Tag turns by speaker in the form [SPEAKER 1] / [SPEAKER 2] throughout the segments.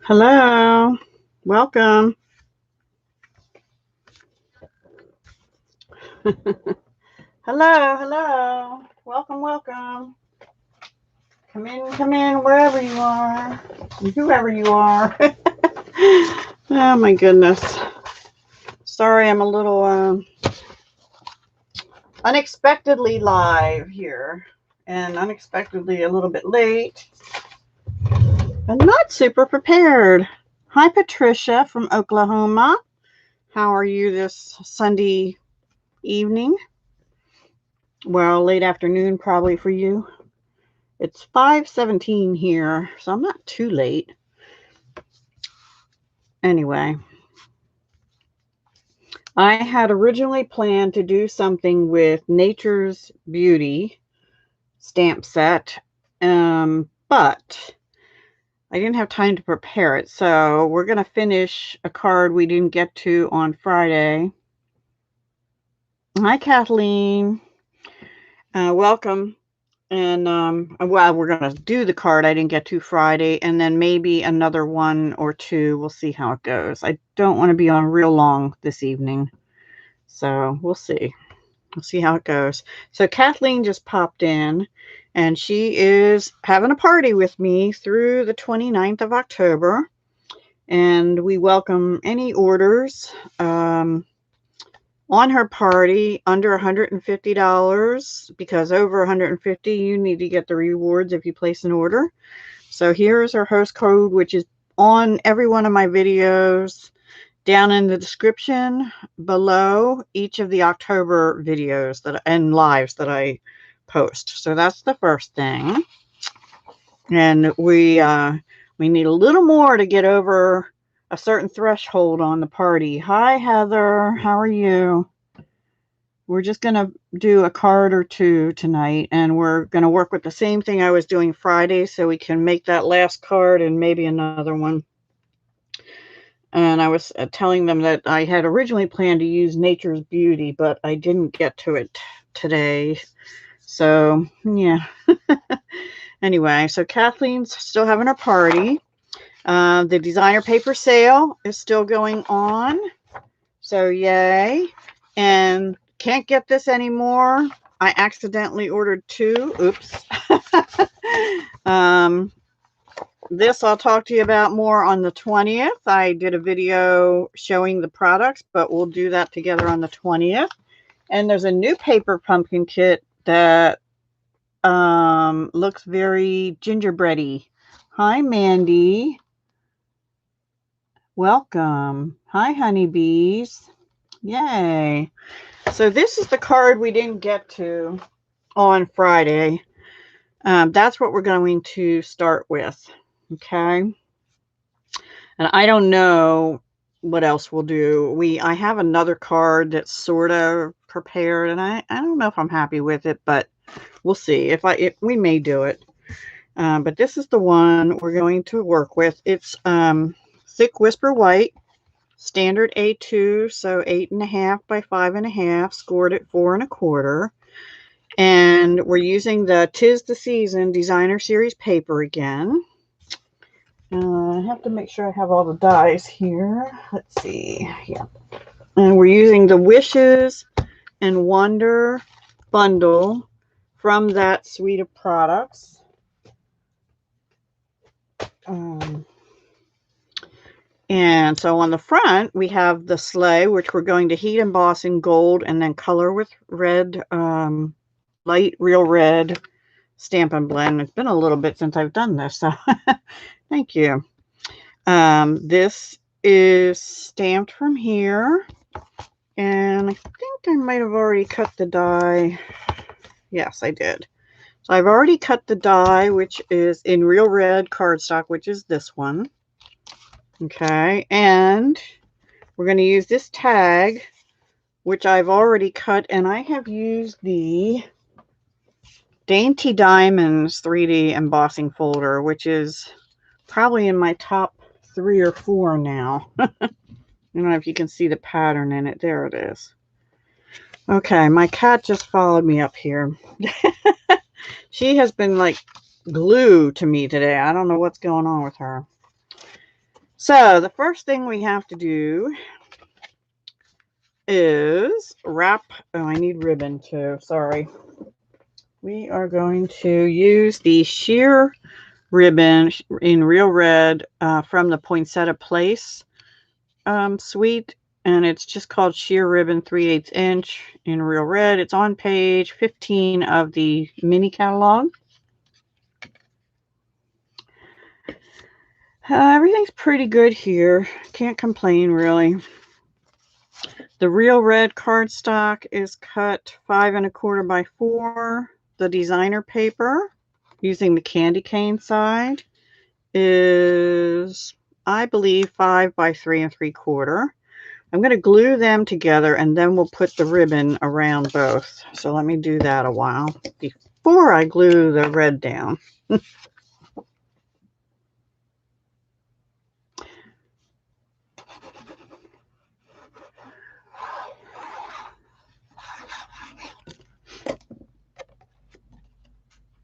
[SPEAKER 1] Hello, welcome. Hello, welcome, welcome. Come in, wherever you are, whoever you are. Oh my goodness. Sorry, I'm a little unexpectedly live here and unexpectedly a little bit late and not super prepared. Hi, Patricia from Oklahoma. How are you this Sunday evening? Well, late afternoon probably for you. It's 5:17 here, so I'm not too late. Anyway, I had originally planned to do something with Nature's Beauty stamp set, but I didn't have time to prepare it. So we're going to finish a card we didn't get to on Friday. Hi, Kathleen. Welcome. And, well, we're going to do the card I didn't get to Friday, and then maybe another one or two. We'll see how it goes. I don't want to be on real long this evening. So we'll see. We'll see how it goes. So Kathleen just popped in, and she is having a party with me through the 29th of October. And we welcome any orders on her party under $150, because over $150 you need to get the rewards if you place an order. So here's her host code, which is on every one of my videos down in the description below each of the October videos and lives that I post. So that's the first thing. And we need a little more to get over a certain threshold on the party. Hi, Heather. How are you? We're just going to do a card or two tonight, and we're going to work with the same thing I was doing Friday so we can make that last card and maybe another one. And I was telling them that I had originally planned to use Nature's Beauty, but I didn't get to it today. So, yeah. Anyway, so Kathleen's still having her party. The designer paper sale is still going on. So, yay. And can't get this anymore. I accidentally ordered two. Oops. This I'll talk to you about more on the 20th. I did a video showing the products, but we'll do that together on the 20th. And there's a new paper pumpkin kit that looks very gingerbready. Hi, Mandy. Welcome. Hi, honeybees. Yay. So this is the card we didn't get to on Friday. That's what we're going to start with. Okay. And I don't know what else we'll do. I have another card that's sort of prepared, and I don't know if I'm happy with it, but we'll see. If we may do it. But this is the one we're going to work with. It's Thick Whisper White, standard A2, so 8.5 by 5.5, scored at 4 1/4. And we're using the 'Tis the Season Designer Series paper again. I have to make sure I have all the dies here. Let's see. Yeah. And we're using the Wishes and Wonder bundle from that suite of products. And so on the front, we have the sleigh, which we're going to heat emboss in gold and then color with red, light real red Stampin' Blend. It's been a little bit since I've done this, so thank you. This is stamped from here, and I think I might have already cut the die. Yes, I did. So I've already cut the die, which is in real red cardstock, which is this one. Okay, and we're going to use this tag, which I've already cut, and I have used the Dainty Diamonds 3D embossing folder, which is probably in my top 3 or 4 now. I don't know if you can see the pattern in it. There it is. Okay, my cat just followed me up here. She has been like glue to me today. I don't know what's going on with her. So the first thing we have to do is wrap. Oh, I need ribbon too. Sorry. We are going to use the sheer ribbon in Real Red from the Poinsettia Place suite, and it's just called Sheer Ribbon 3/8 inch in Real Red. It's on page 15 of the mini catalog. Everything's pretty good here. Can't complain really. The Real Red cardstock is cut 5 1/4 by 4. The designer paper using the candy cane side is, I believe, 5 by 3 3/4. I'm going to glue them together and then we'll put the ribbon around both. So let me do that a while before I glue the red down.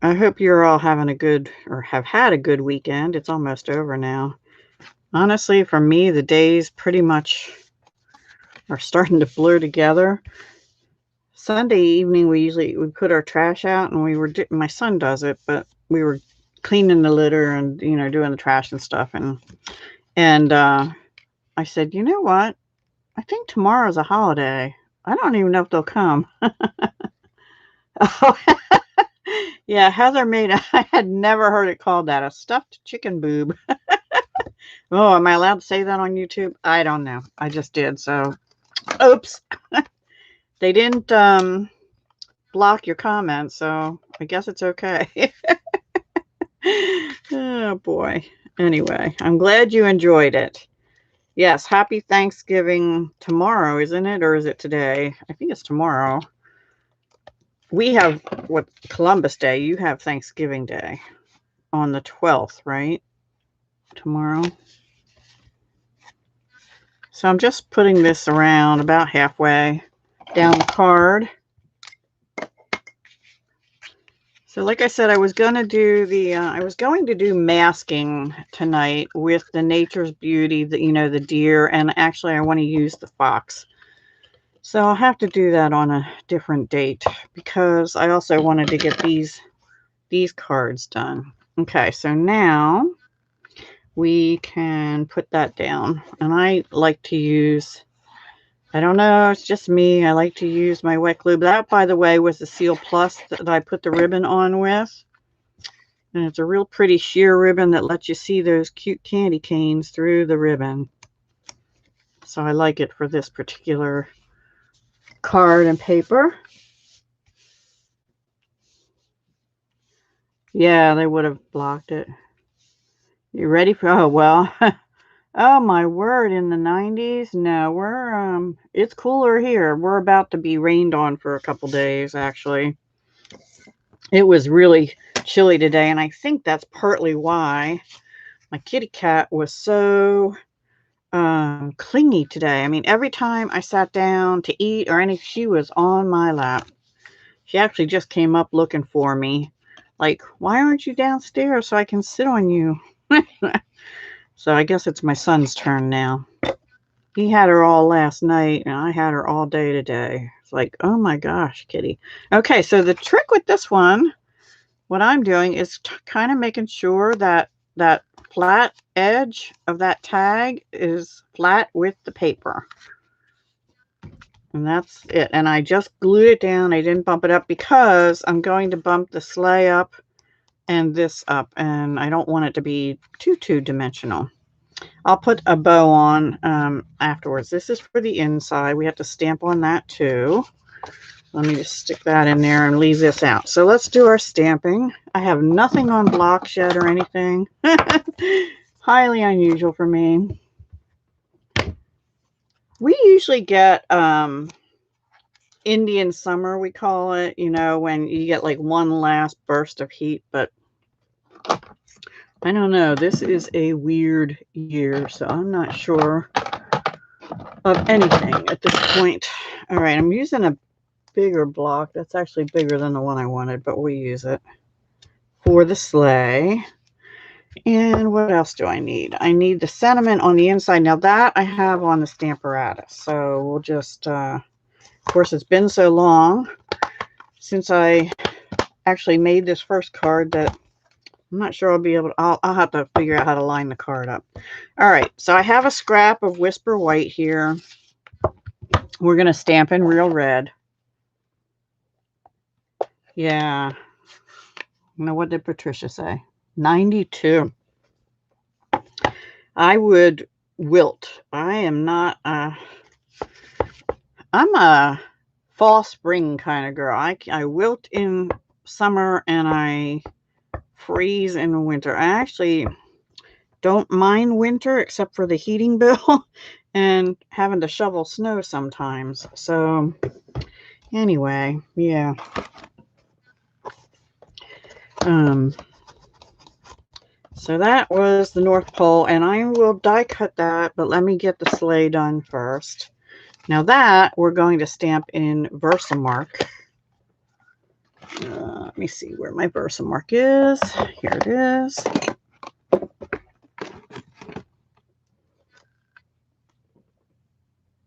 [SPEAKER 1] I hope you're all having a good, or have had a good weekend. It's almost over now. Honestly, for me, the days pretty much are starting to blur together. Sunday evening, we put our trash out, and my son does it, but we were cleaning the litter and, you know, doing the trash and stuff. And I said, you know what? I think tomorrow's a holiday. I don't even know if they'll come. Oh, yeah, Heather made I had never heard it called that, a stuffed chicken boob. Oh, am I allowed to say that on YouTube? I don't know. I just did, so oops. They didn't block your comments, so I guess it's okay. Oh boy. Anyway, I'm glad you enjoyed it. Yes, happy Thanksgiving tomorrow, isn't it? Or is it today? I think it's tomorrow. We have Columbus Day. You have Thanksgiving Day on the 12th, right? Tomorrow. So I'm just putting this around about halfway down the card. So like I said, I was going to do masking tonight with the Nature's Beauty, the deer, and actually I want to use the fox. So I'll have to do that on a different date because I also wanted to get these cards done. Okay, so now we can put that down. And I like to use, I don't know, it's just me. I like to use my wet glue. That, by the way, was the Seal Plus that I put the ribbon on with. And it's a real pretty sheer ribbon that lets you see those cute candy canes through the ribbon. So I like it for this particular card and paper. Yeah, they would have blocked it. You ready for, oh, well, oh my word, in the 90s? No, it's cooler here. We're about to be rained on for a couple days, actually. It was really chilly today, and I think that's partly why my kitty cat was so clingy today. I mean, every time I sat down to eat or anything, she was on my lap. She actually just came up looking for me. Like, why aren't you downstairs so I can sit on you? So I guess it's my son's turn now. He had her all last night, and I had her all day today. It's like, oh my gosh, kitty. Okay, so the trick with this one, what I'm doing is kind of making sure that that flat edge of that tag is flat with the paper. And that's it. And I just glued it down. I didn't bump it up because I'm going to bump the sleigh up and this up, and I don't want it to be too two-dimensional. I'll put a bow on afterwards. This is for the inside. We have to stamp on that too. Let me just stick that in there and leave this out. So let's do our stamping. I have nothing on blocks yet or anything. Highly unusual for me. We usually get Indian summer, we call it, when you get like one last burst of heat, but I don't know. This is a weird year, so I'm not sure of anything at this point. All right, I'm using a bigger block. That's actually bigger than the one I wanted, but we'll use it for the sleigh. And what else do I need? I need the sentiment on the inside. Now that I have on the Stamparatus. So we'll just, of course, it's been so long since I actually made this first card that I'm not sure I'll be able to, I'll have to figure out how to line the card up. All right, so I have a scrap of Whisper White here. We're going to stamp in Real Red. Yeah. Now, what did Patricia say? 92. I would wilt. I am not, I'm a fall spring kind of girl. I wilt in summer and I freeze in winter. I actually don't mind winter except for the heating bill and having to shovel snow sometimes. So anyway, yeah. So that was the North Pole, and I will die cut that, but let me get the sleigh done first. Now that we're going to stamp in Versamark. Let me see where my Versamark is. Here it is.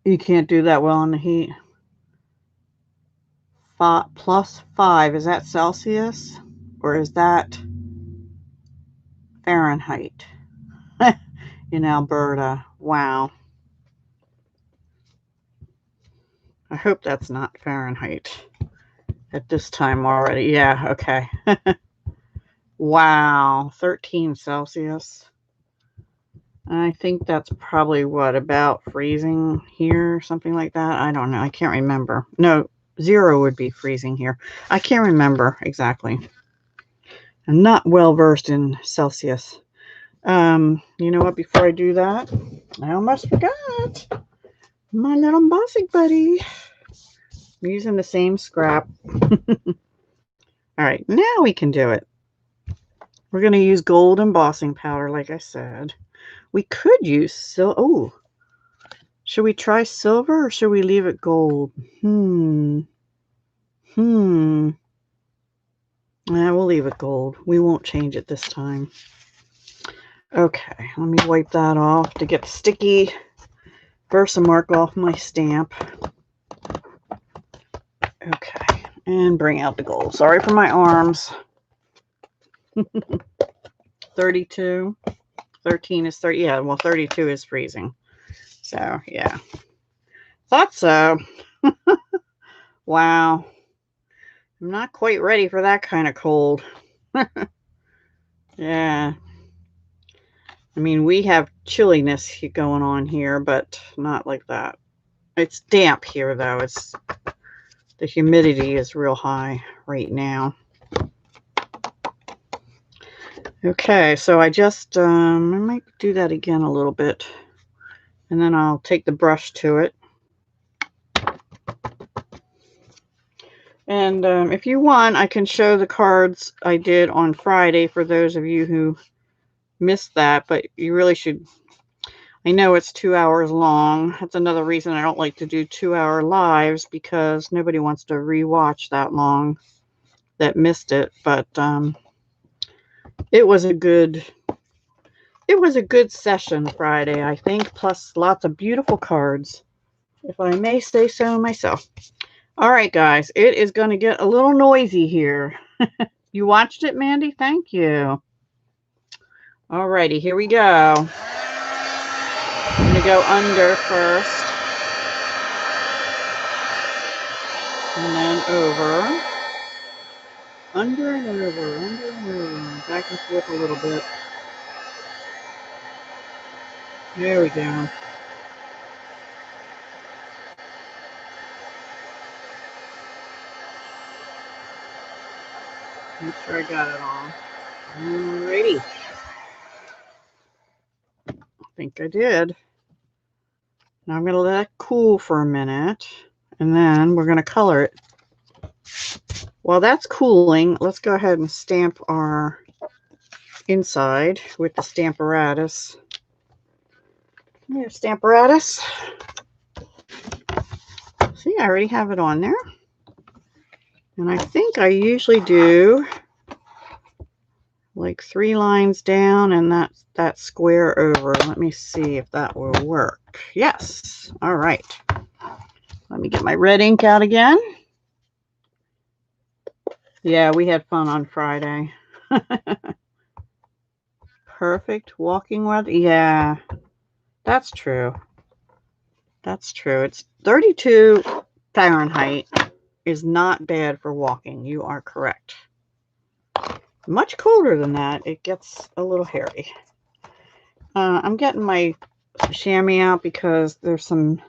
[SPEAKER 1] You can't do that well in the heat. +5. Is that Celsius or is that Fahrenheit? In Alberta. Wow. I hope that's not Fahrenheit at this time already. Yeah, okay. Wow. 13 Celsius. I think that's probably what, about freezing here, something like that. I don't know. I can't remember. No, 0 would be freezing here. I can't remember exactly. I'm not well versed in Celsius. You know what? Before I do that, I almost forgot my little embossing buddy. I'm using the same scrap. All right, now we can do it. We're going to use gold embossing powder, like I said. We could use silver. Oh, should we try silver or should we leave it gold? Yeah, we'll leave it gold. We won't change it this time. Okay, let me wipe that off to get the sticky Versamark off my stamp. Okay, and bring out the gold. Sorry for my arms. 32. 13 is 30. Yeah, well, 32 is freezing. So, yeah. Thought so. Wow. I'm not quite ready for that kind of cold. Yeah. I mean, we have chilliness going on here, but not like that. It's damp here, though. The humidity is real high right now. Okay, so I just, I might do that again a little bit. And then I'll take the brush to it. And if you want, I can show the cards I did on Friday for those of you who missed that. But you really should. I know it's 2 hours long. That's another reason I don't like to do 2-hour lives, because nobody wants to rewatch that long that missed it. But it was a good session Friday, I think, plus lots of beautiful cards, if I may say so myself. All right, guys, it is going to get a little noisy here. You watched it, Mandy? Thank you. All righty, here we go. I'm going to go under first. And then over. Under and over, under and over. Back and forth a little bit. There we go. Make sure I got it all. Alrighty. I think I did. Now I'm going to let it cool for a minute, and then we're going to color it. While that's cooling, let's go ahead and stamp our inside with the Stamparatus. Here's Stamparatus. See, I already have it on there. And I think I usually do like 3 lines down and that square over. Let me see if that will work. Yes. All right. Let me get my red ink out again. Yeah, we had fun on Friday. Perfect walking weather. Yeah, that's true. That's true. It's 32 Fahrenheit is not bad for walking. You are correct. Much colder than that, it gets a little hairy. I'm getting my chamois out because there's some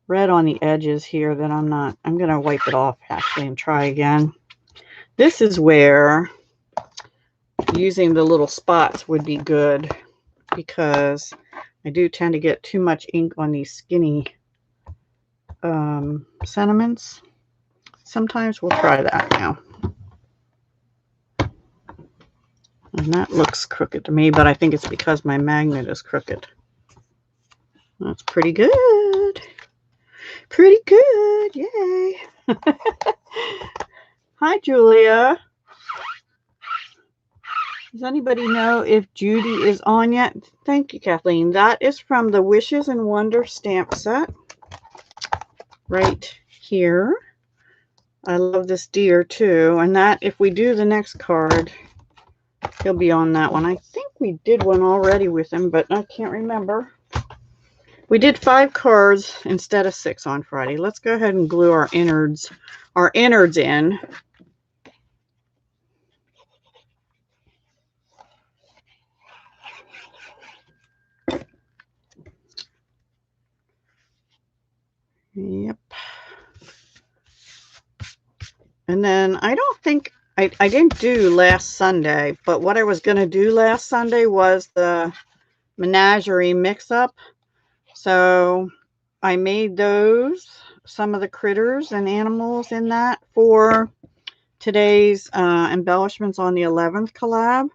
[SPEAKER 1] red on the edges here that I'm going to wipe it off actually and try again. This is where using the little spots would be good because I do tend to get too much ink on these skinny sentiments. Sometimes we'll try that now. And that looks crooked to me, but I think it's because my magnet is crooked. That's pretty good. Pretty good. Yay. Hi, Julia. Does anybody know if Judy is on yet? Thank you, Kathleen. That is from the Wishes and Wonder stamp set. Right here. I love this deer too. And that, if we do the next card, he'll be on that one. I think we did one already with him, but I can't remember. We did 5 cards instead of 6 on Friday. Let's go ahead and glue our innards in. Yep. And then I don't think I didn't do last Sunday, but what I was going to do last Sunday was the menagerie mix-up. So I made those, some of the critters and animals in that for today's embellishments on the 11th collab.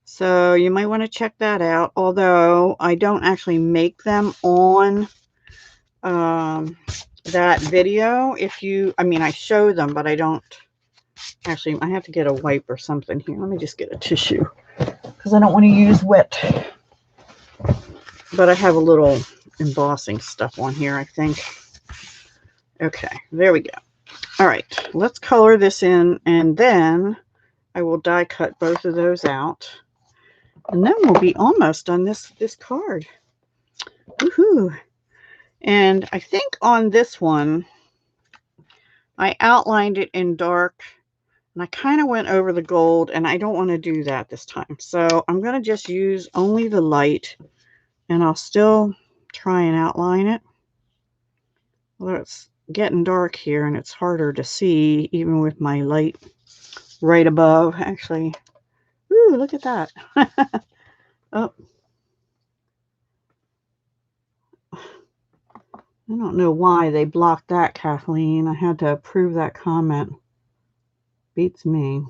[SPEAKER 1] So you might want to check that out, although I don't actually make them on that video. I show them, but I don't actually. I have to get a wipe or something here. Let me just get a tissue because I don't want to use wet. But I have a little embossing stuff on here, I think. Okay, there we go. All right, let's color this in, and then I will die cut both of those out. And then we'll be almost on this card. Woohoo! And I think on this one, I outlined it in dark, and I kind of went over the gold, and I don't want to do that this time. So I'm going to just use only the light, and I'll still try and outline it. Although it's getting dark here, and it's harder to see, even with my light right above. Actually, ooh, look at that. Oh. I don't know why they blocked that, Kathleen. I had to approve that comment. Beats me.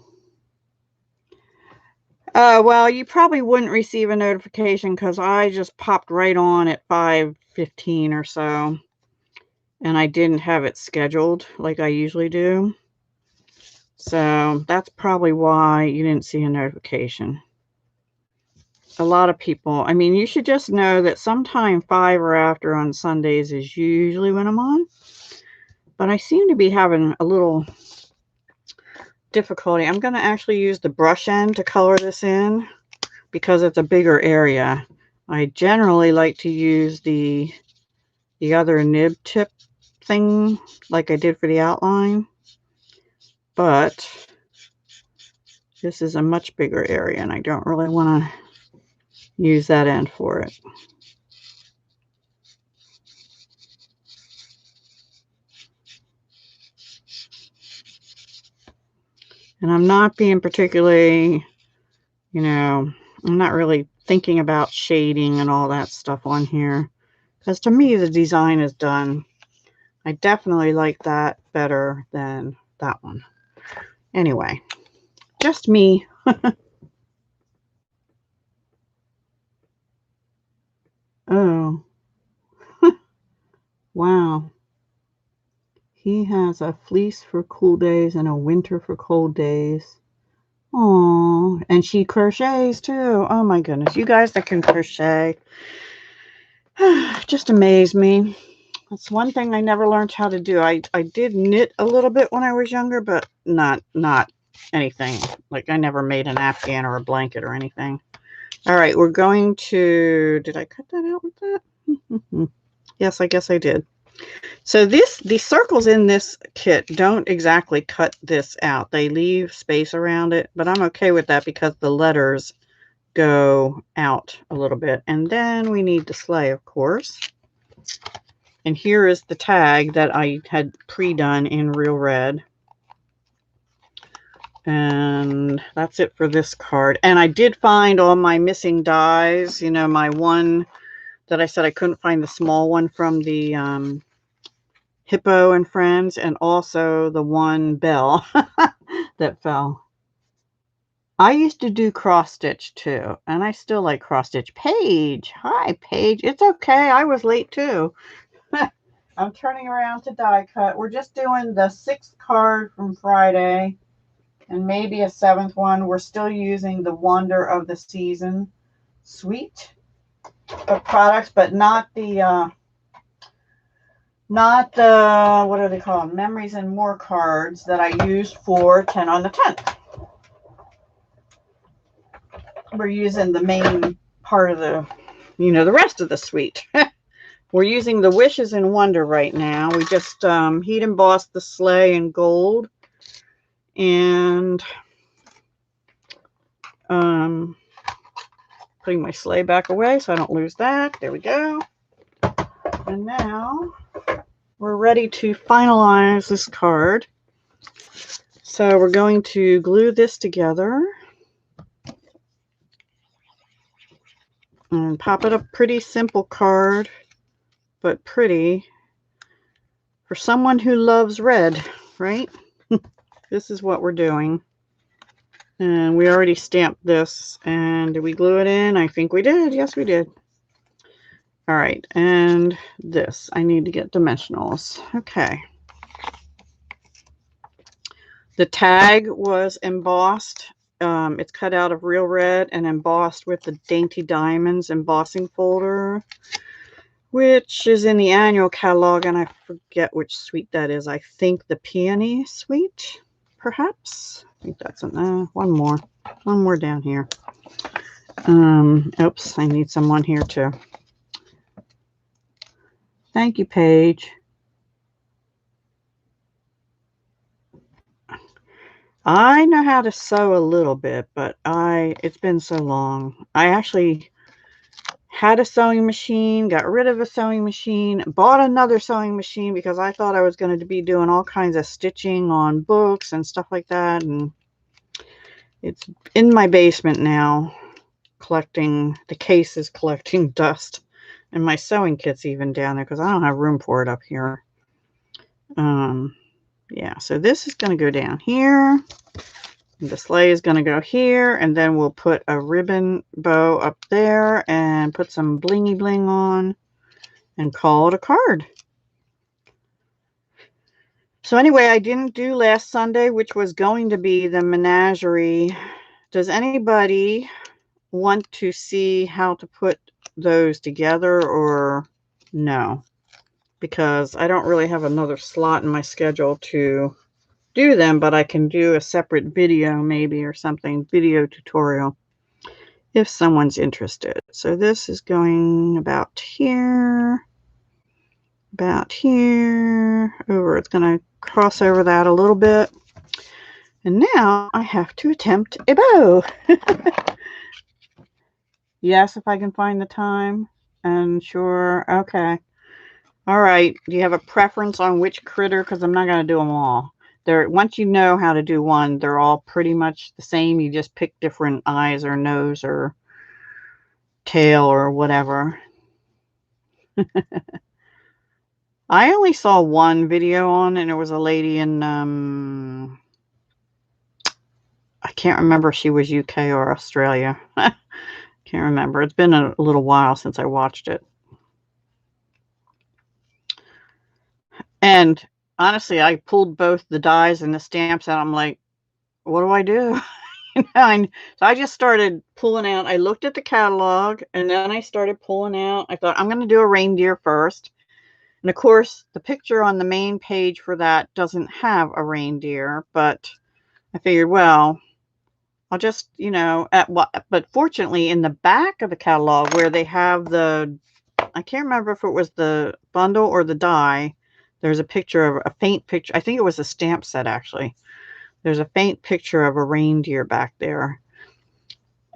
[SPEAKER 1] Well, you probably wouldn't receive a notification because I just popped right on at 5:15 or so. And I didn't have it scheduled like I usually do. So that's probably why you didn't see a notification. A lot of people, I mean, you should just know that sometime 5 or after on Sundays is usually when I'm on. But I seem to be having a little difficulty. I'm going to actually use the brush end to color this in because it's a bigger area. I generally like to use the other nib tip thing like I did for the outline. But this is a much bigger area and I don't really want to use that end for it. And I'm not being particularly, I'm not really thinking about shading and all that stuff on here. Because to me, the design is done. I definitely like that better than that one. Anyway, just me. Oh. Wow. He has a fleece for cool days and a winter for cold days. Oh, and she crochets too. Oh my goodness. You guys that can crochet just amaze me. That's one thing I never learned how to do. I did knit a little bit when I was younger, but not anything. Like I never made an Afghan or a blanket or anything. All right, we're going to, did I cut that out with that? Yes, I guess I did. So the circles in this kit don't exactly cut this out. They leave space around it, but I'm okay with that because the letters go out a little bit. And then we need the sleigh, of course. And here is the tag that I had pre-done in Real Red. And that's it for this card. And I did find all my missing dies. You know, my one that I said I couldn't find the small one from the Hippo and Friends, and also the one bell that fell. I used to do cross stitch too, and I still like cross stitch. Paige, hi Paige. It's okay. I was late too. I'm turning around to die cut. We're just doing the 6th card from Friday and maybe a 7th one. We're still using the Wonder of the Season suite of products, but not the what are they called? Memories and More cards that I used for 10 on the 10th. We're using the main part of the, the rest of the suite. We're using the Wishes and Wonder right now. We just heat embossed the sleigh in gold. And putting my sleigh back away so I don't lose that. There we go. And now we're ready to finalize this card. So we're going to glue this together and pop it a pretty simple card, but pretty for someone who loves red, right? This is what we're doing. And we already stamped this. And did we glue it in? I think we did. Yes, we did. All right. And this, I need to get dimensionals. Okay. The tag was embossed. It's cut out of Real Red and embossed with the Dainty Diamonds embossing folder, which is in the annual catalog, and I forget which suite that is. I think the Peony suite, perhaps. I think that's one more down here. Oops, I need someone here too. Thank you, Paige. I know how to sew a little bit, but it's been so long. I actually had a sewing machine, got rid of a sewing machine, bought another sewing machine because I thought I was going to be doing all kinds of stitching on books and stuff like that. And it's in my basement now, collecting, the case is collecting dust. And my sewing kit's even down there because I don't have room for it up here. Yeah, so this is going to go down here. The sleigh is going to go here, and then we'll put a ribbon bow up there and put some blingy bling on and call it a card. So anyway, I didn't do last Sunday, which was going to be the menagerie. Does anybody want to see how to put those together or no? Because I don't really have another slot in my schedule to do them, but I can do a separate video maybe or something, video tutorial, if someone's interested. So this is going about here, over. It's going to cross over that a little bit. And now I have to attempt a bow. Yes, if I can find the time. And sure, okay. All right, do you have a preference on which critter? Because I'm not going to do them all. Once you know how to do one, they're all pretty much the same. You just pick different eyes or nose or tail or whatever. I only saw one video on, and it was a lady in, I can't remember if she was UK or Australia. Can't remember. It's been a little while since I watched it. And honestly, I pulled both the dies and the stamps out. I'm like, what do I do? So I just started pulling out. I looked at the catalog and then I started pulling out. I thought I'm going to do a reindeer first. And of course, the picture on the main page for that doesn't have a reindeer, but I figured, well, I'll just, but fortunately in the back of the catalog where they have I can't remember if it was the bundle or the die, there's a picture of a faint picture. I think it was a stamp set actually. There's a faint picture of a reindeer back there.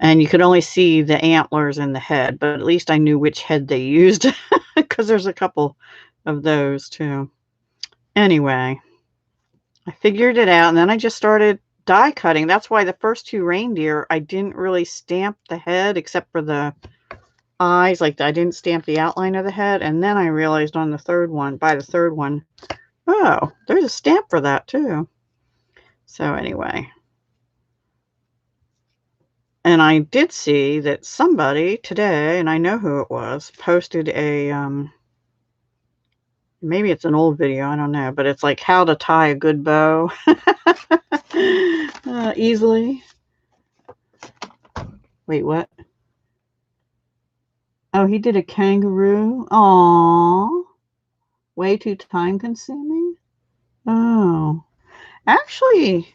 [SPEAKER 1] And you could only see the antlers and the head, but at least I knew which head they used because there's a couple of those too. Anyway, I figured it out and then I just started die cutting. That's why the first two reindeer, I didn't really stamp the head except for the eyes. Like I didn't stamp the outline of the head. And then I realized on the third one, oh, there's a stamp for that too. So anyway. And I did see that somebody today, and I know who it was, posted a, maybe it's an old video, I don't know, but it's like how to tie a good bow easily. Wait, what? Oh, he did a kangaroo. Aww. Way too time consuming. Oh. Actually,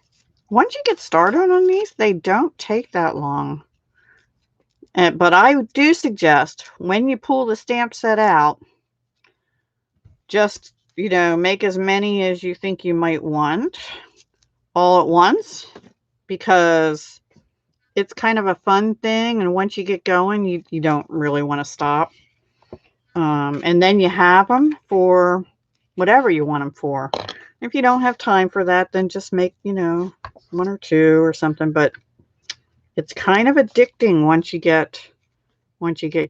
[SPEAKER 1] once you get started on these, they don't take that long. But I do suggest when you pull the stamp set out, just, make as many as you think you might want all at once, because it's kind of a fun thing. And once you get going, you don't really want to stop. And then you have them for whatever you want them for. If you don't have time for that, then just make, one or two or something. But it's kind of addicting once you get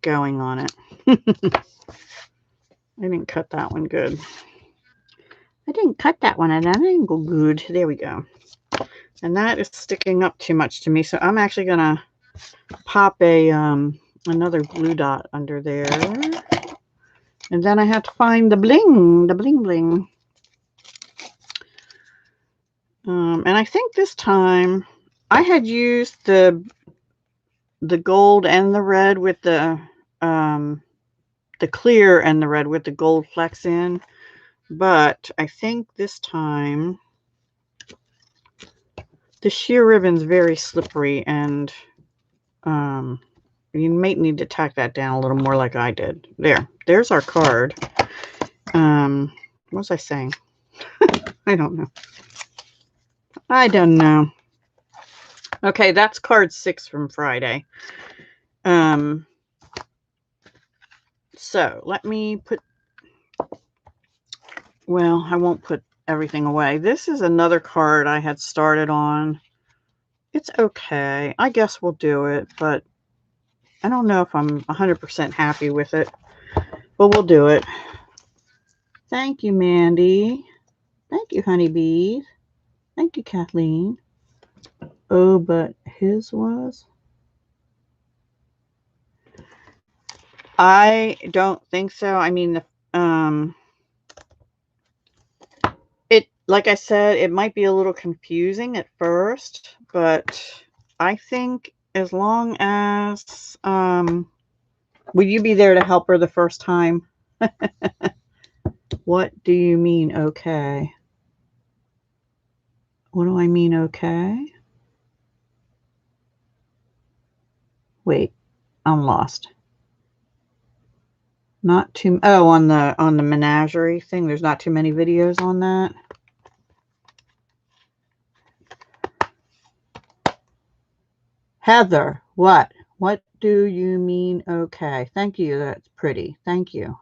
[SPEAKER 1] going on it. I didn't cut that one good. I didn't cut that one, and that didn't go good. There we go. And that is sticking up too much to me, so I'm actually gonna pop a another glue dot under there, and then I have to find the bling. And I think this time I had used the gold and the red with the clear and the red with the gold flecks in, but I think this time the sheer ribbon's very slippery, and you might need to tack that down a little more like I did. There's our card. What was I saying? I don't know. Okay, that's card 6 from Friday. So let me put, well, I won't put everything away. This is another card I had started on. It's okay. I guess we'll do it, but I don't know if I'm 100% happy with it, but we'll do it. Thank you, Mandy. Thank you, Honeybee. Thank you, Kathleen. Oh, but his was? I don't think so. I mean, like I said, it might be a little confusing at first, but I think as long as, will you be there to help her the first time? What do you mean, okay? What do I mean, okay? Wait, I'm lost. Not too, oh, on the menagerie thing, there's not too many videos on that. Heather, what? What do you mean, okay? Thank you, that's pretty. Thank you.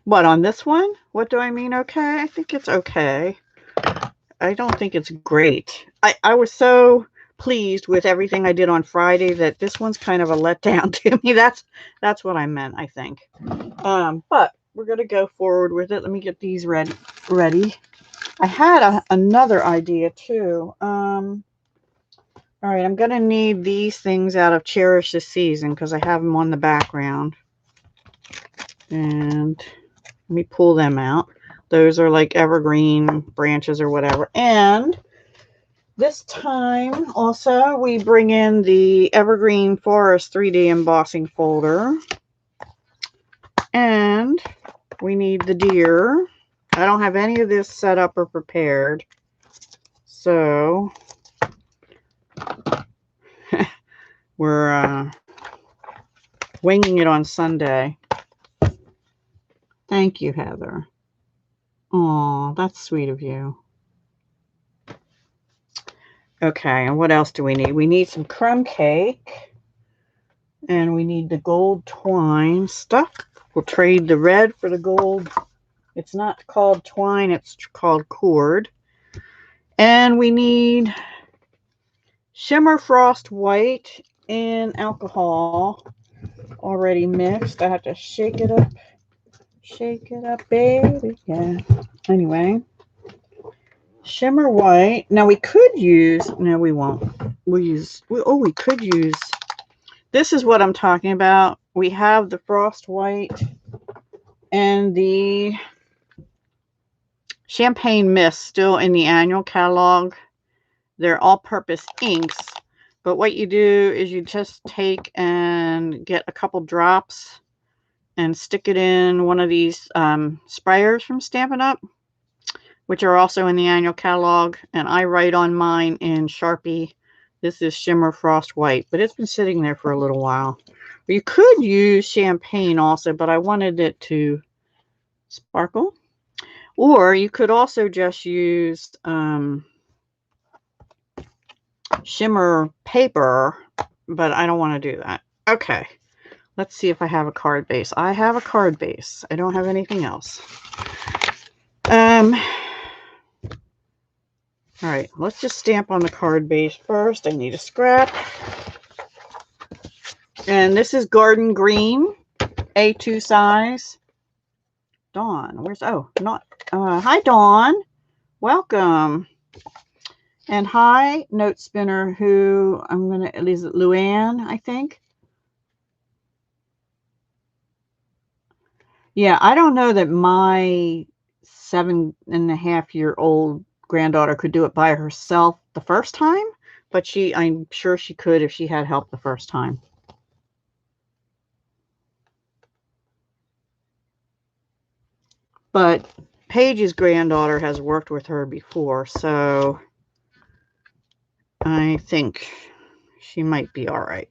[SPEAKER 1] What, on this one? What do I mean, okay? I think it's okay. I don't think it's great. I was so pleased with everything I did on Friday that this one's kind of a letdown to me. That's what I meant, I think. But we're going to go forward with it. Let me get these ready. I had another idea too. All right, I'm going to need these things out of Cherish this season because I have them on the background. And let me pull them out. Those are like evergreen branches or whatever. And this time also we bring in the Evergreen Forest 3D embossing folder. And we need the deer. I don't have any of this set up or prepared. So we're winging it on Sunday. Thank you, Heather. Oh, that's sweet of you. Okay, and what else do we need? We need some crumb cake. And we need the gold twine stuck. We'll trade the red for the gold. It's not called twine, it's called cord. And we need shimmer frost white and alcohol already mixed. I have to shake it up. Shake it up, baby. Yeah. Anyway. Shimmer white. Now we could use, no we won't. We could use, this is what I'm talking about. We have the frost white and the champagne mist still in the annual catalog. They're all-purpose inks, but what you do is you just take and get a couple drops and stick it in one of these sprayers from Stampin' Up, which are also in the annual catalog, and I write on mine in Sharpie. This is Shimmer Frost White, but it's been sitting there for a little while. You could use champagne also, but I wanted it to sparkle. Or you could also just use shimmer paper, but I don't want to do that. Okay, let's see if I have a card base. I have a card base. I don't have anything else. All right, let's just stamp on the card base first. I need a scrap. And this is Garden Green, A2 size. Dawn, where's, oh, not, hi Dawn, welcome. And hi, Note Spinner, who I'm going to, is it Luann, I think? Yeah, I don't know that my 7.5-year-old granddaughter could do it by herself the first time, but I'm sure she could if she had help the first time. But Paige's granddaughter has worked with her before, so I think she might be all right.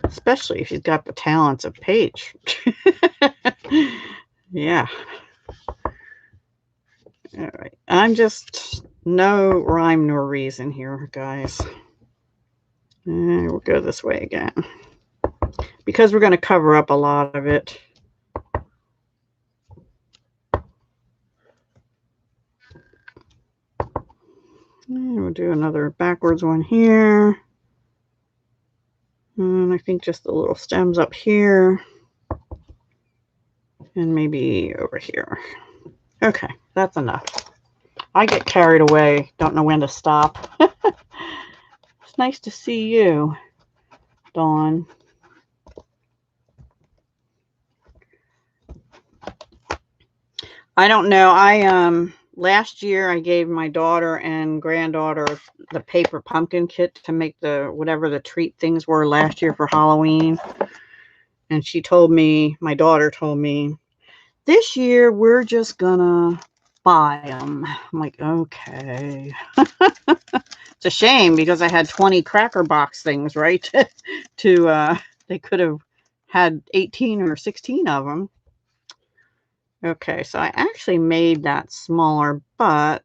[SPEAKER 1] Especially if she's got the talents of Paige. Yeah. All right. I'm just no rhyme nor reason here, guys. And we'll go this way again. Because we're going to cover up a lot of it. And we'll do another backwards one here. And I think just the little stems up here. And maybe over here. Okay, that's enough. I get carried away. Don't know when to stop. It's nice to see you, Dawn. I don't know. Last year I gave my daughter and granddaughter the paper pumpkin kit to make the whatever the treat things were last year for Halloween. And she told me, my daughter told me, this year we're just gonna buy them. I'm like, okay. It's a shame because I had 20 cracker box things, right? They could have had 18 or 16 of them. Okay, so I actually made that smaller, and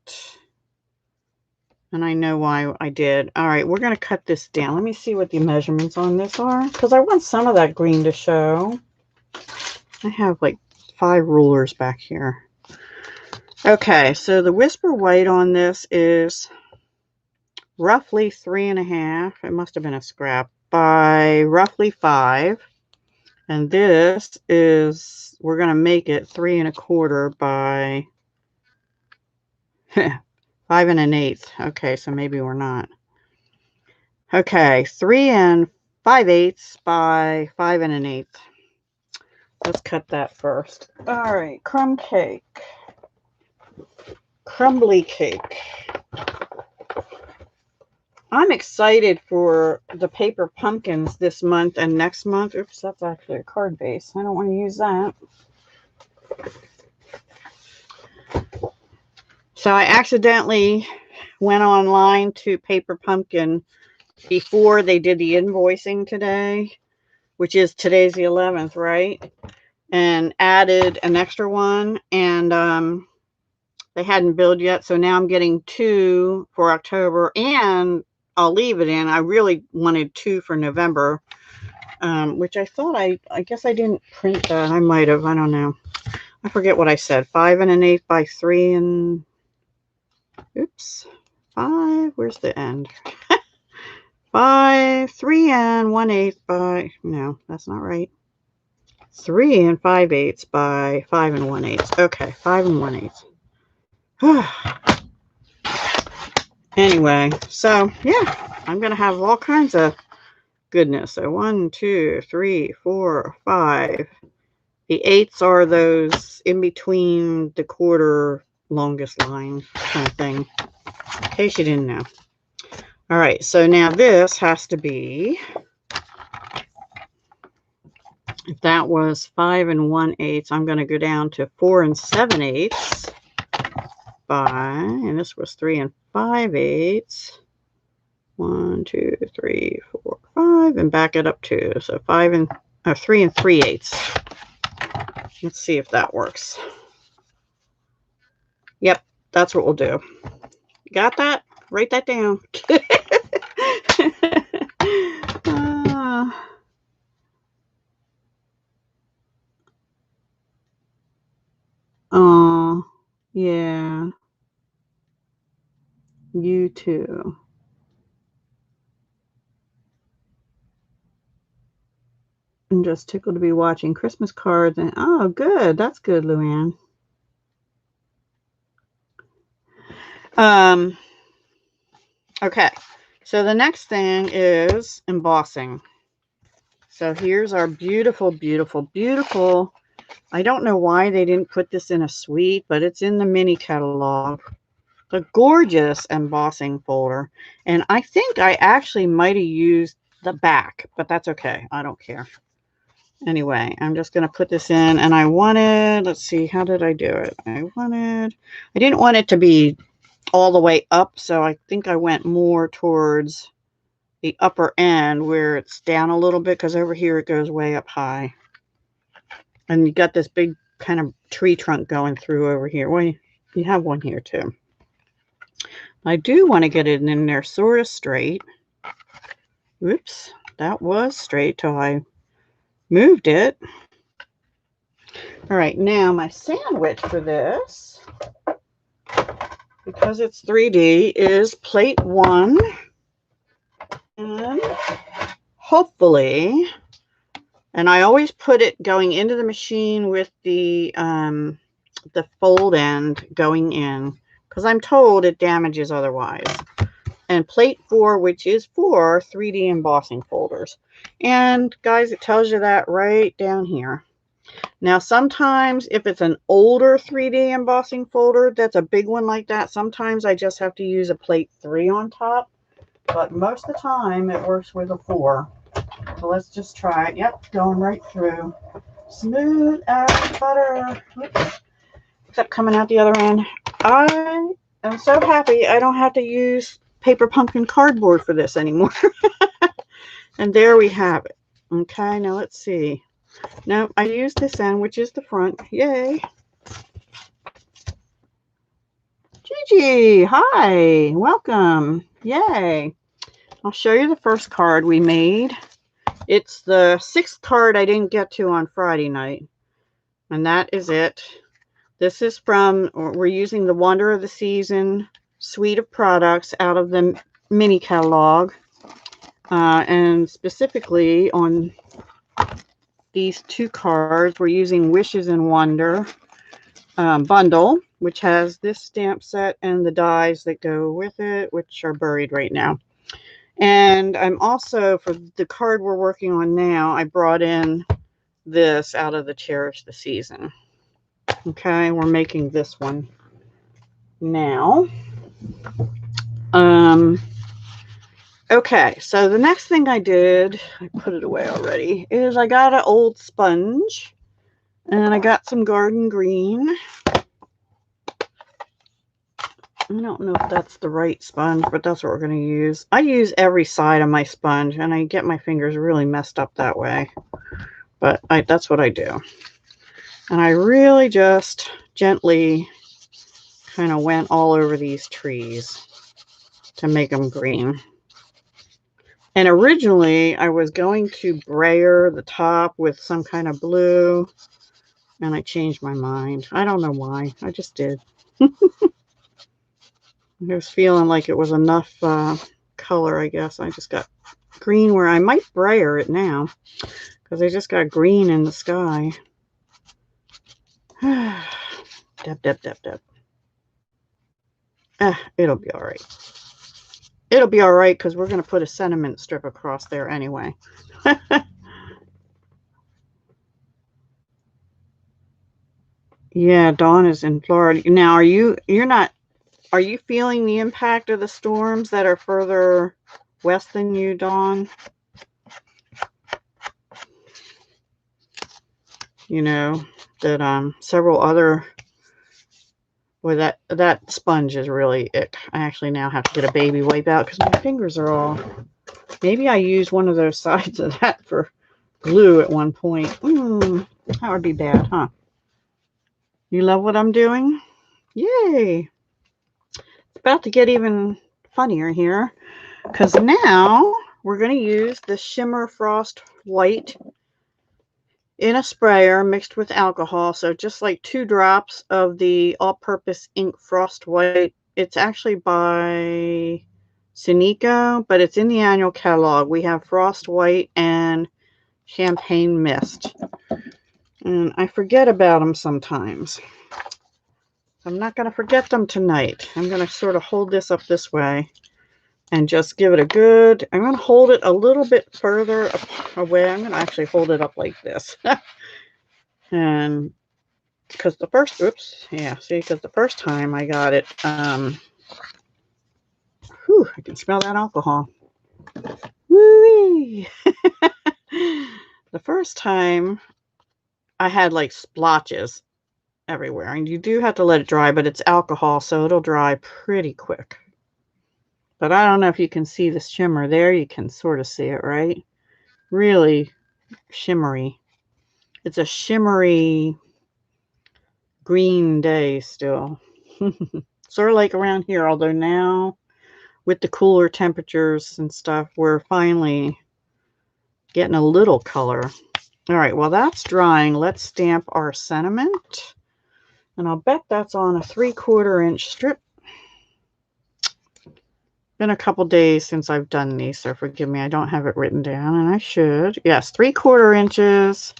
[SPEAKER 1] I know why I did. All right, we're going to cut this down. Let me see what the measurements on this are, because I want some of that green to show. I have like 5 rulers back here. Okay, so the Whisper White on this is roughly 3.5. It must have been a scrap by roughly 5. And this is, we're going to make it 3 1/4 by 5 1/8. Okay, so maybe we're not. Okay, 3 5/8 by 5 1/8. Let's cut that first. All right, crumb cake. Crumbly cake. I'm excited for the paper pumpkins this month and next month. Oops, that's actually a card base. I don't want to use that. So I accidentally went online to Paper Pumpkin before they did the invoicing today, which is today's the 11th, right? And added an extra one, and they hadn't billed yet, so now I'm getting 2 for October, and I'll leave it in. I really wanted 2 for November, which I thought I guess I didn't print that. I might have. I don't know. I forget what I said. 5 1/8 by 3 and oops, 5. Where's the end? 5 3 1/8 by no, that's not right. 3 5/8 by 5 1/8. Okay, 5 1/8. Anyway, so yeah, I'm gonna have all kinds of goodness. So 1 2 3 4 5. The 8s are those in between the quarter longest line kind of thing, in case you didn't know. All right, so now this has to be, if that was 5 1/8, I'm going to go down to 4 7/8 by, and this was 3 5/8. 1 2 3 4 5, and back it up 2. So 3 3/8. Let's see if that works. Yep, that's what we'll do. Got that? Write that down. Yeah. You too. I'm just tickled to be watching Christmas cards. And oh, good. That's good, Luann. Okay. So the next thing is embossing. So here's our beautiful, beautiful, beautiful. I don't know why they didn't put this in a suite, but it's in the mini catalog. The gorgeous embossing folder. And I think I actually might have used the back, but that's okay. I don't care. Anyway, I'm just going to put this in, and I wanted, let's see, how did I do it? I didn't want it to be all the way up, so I think I went more towards the upper end where it's down a little bit, because over here it goes way up high. And you got this big kind of tree trunk going through over here. Well, you have one here too. I do want to get it in there sort of straight. Whoops, that was straight till I moved it. All right, now my sandwich for this, because it's 3D, is plate 1. And hopefully, and I always put it going into the machine with the fold end going in, because I'm told it damages otherwise. And plate 4, which is for 3D embossing folders. And guys, it tells you that right down here. Now, sometimes if it's an older 3D embossing folder, that's a big one like that, sometimes I just have to use a plate 3 on top. But most of the time, it works with a 4. So let's just try it. Yep, going right through. Smooth as butter. Oops. Except coming out the other end. I am so happy I don't have to use paper pumpkin cardboard for this anymore. And there we have it. Okay, now let's see. Now I use this end, which is the front. Yay. Gigi, hi, welcome. Yay. I'll show you the first card we made. It's the 6th card I didn't get to on Friday night. And that is it. This is from, we're using the Wonder of the Season suite of products out of the mini catalog. And specifically on these 2 cards, we're using Wishes and Wonder bundle, which has this stamp set and the dies that go with it, which are buried right now. And I'm also, for the card we're working on now, I brought in this out of the Cherish the Season. Okay, we're making this one now. Okay, so the next thing I did, I put it away already, is I got an old sponge and I got some garden green. I don't know if that's the right sponge, but that's what we're going to use. I use every side of my sponge and I get my fingers really messed up that way, but that's what I do. And I really just gently kind of went all over these trees to make them green. And originally I was going to brayer the top with some kind of blue, and I changed my mind. I don't know why. I just did. I was feeling like it was enough color, I guess. I just got green where I might brayer it now because I just got green in the sky. Dab, dab, dab, dab. It'll be all right. It'll be all right because we're going to put a sentiment strip across there anyway. Yeah, Dawn is in Florida. Now, are you feeling the impact of the storms that are further west than you, Dawn? You know, that several other, well, that sponge is really it. I actually now have to get a baby wipe out because my fingers are all, maybe I used one of those sides of that for glue at one point. That would be bad, huh? You love what I'm doing? Yay! It's about to get even funnier here because now we're going to use the Shimmer Frost White in a sprayer mixed with alcohol. So just like 2 drops of the all-purpose ink Frost White. It's actually by Sinico, but it's in the annual catalog. We have Frost White and Champagne Mist. And I forget about them sometimes. I'm not going to forget them tonight. I'm going to sort of hold this up this way and just give it a good, I'm going to hold it a little bit further away. I'm going to actually hold it up like this. And because the first, oops, yeah, see, because the first time I got it, I can smell that alcohol. Woo-wee! The first time I had like splotches everywhere, and you do have to let it dry, but it's alcohol, so it'll dry pretty quick. But I don't know if you can see the shimmer there. You can sort of see it, right? Really shimmery. It's a shimmery green day still. Sort of like around here, although now with the cooler temperatures and stuff, we're finally getting a little color. All right, while that's drying, let's stamp our sentiment. And I'll bet that's on a 3/4 inch strip. Been a couple days since I've done these, so forgive me, I don't have it written down, and I should. Yes, 3/4 inches.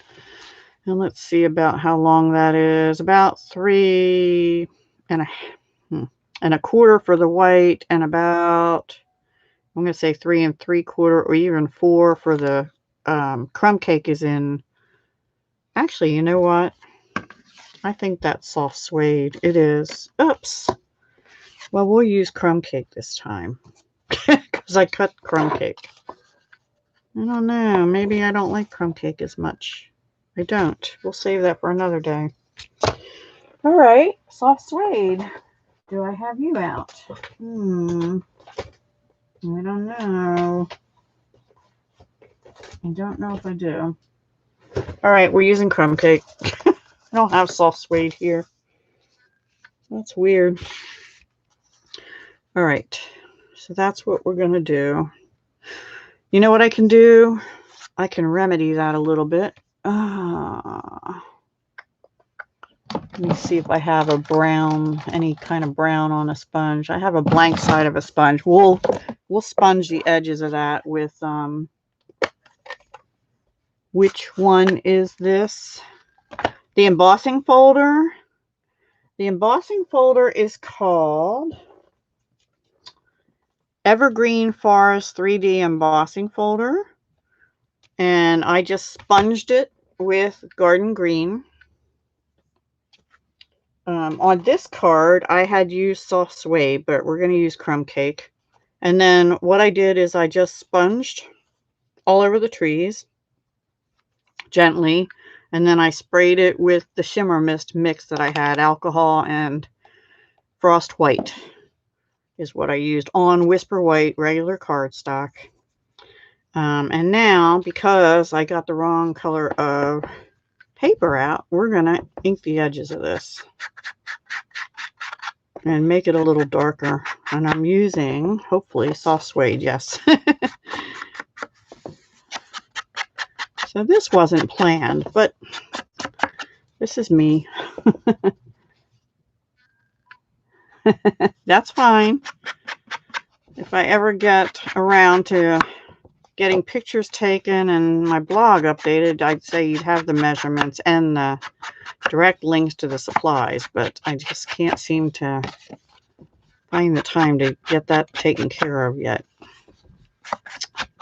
[SPEAKER 1] And let's see about how long that is. About 3 1/4 for the white, and about, I'm going to say 3 3/4 or even 4 for the crumb cake is in. Actually, you know what? I think that's soft suede. It is. Oops. Well, we'll use crumb cake this time because I cut crumb cake. I don't know. Maybe I don't like crumb cake as much. I don't. We'll save that for another day. All right. Soft suede. Do I have you out? I don't know. I don't know if I do. All right. We're using crumb cake. I don't have soft suede here. That's weird. All right. So that's what we're going to do. You know what I can do? I can remedy that a little bit. Let me see if I have a brown, any kind of brown on a sponge. I have a blank side of a sponge. We'll sponge the edges of that with, which one is this? The embossing folder. The embossing folder is called Evergreen Forest 3D Embossing Folder. And I just sponged it with Garden Green. On this card, I had used soft suede, but we're going to use crumb cake. And then what I did is I just sponged all over the trees gently. And then I sprayed it with the shimmer mist mix that I had. Alcohol and frost white is what I used on Whisper White regular cardstock. And now, because I got the wrong color of paper out, we're going to ink the edges of this and make it a little darker. And I'm using, hopefully, soft suede, yes. So this wasn't planned, but this is me. That's fine. If I ever get around to getting pictures taken and my blog updated, I'd say you'd have the measurements and the direct links to the supplies, but I just can't seem to find the time to get that taken care of yet.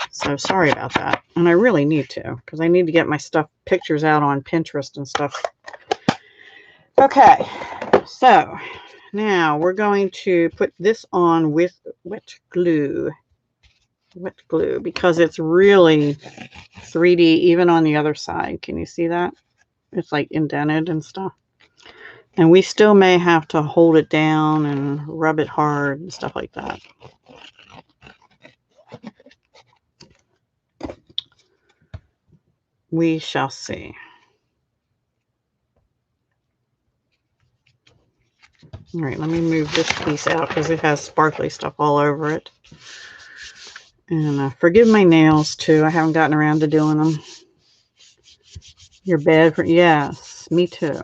[SPEAKER 1] So sorry about that. And I really need to, because I need to get my pictures out on Pinterest and stuff. Okay, so now we're going to put this on with wet glue. Wet glue, because it's really 3D even on the other side. Can you see that? It's like indented and stuff. And we still may have to hold it down and rub it hard and stuff like that. We shall see. All right, let me move this piece out because it has sparkly stuff all over it. And forgive my nails too. I haven't gotten around to doing them. You're bad for, yes, me too.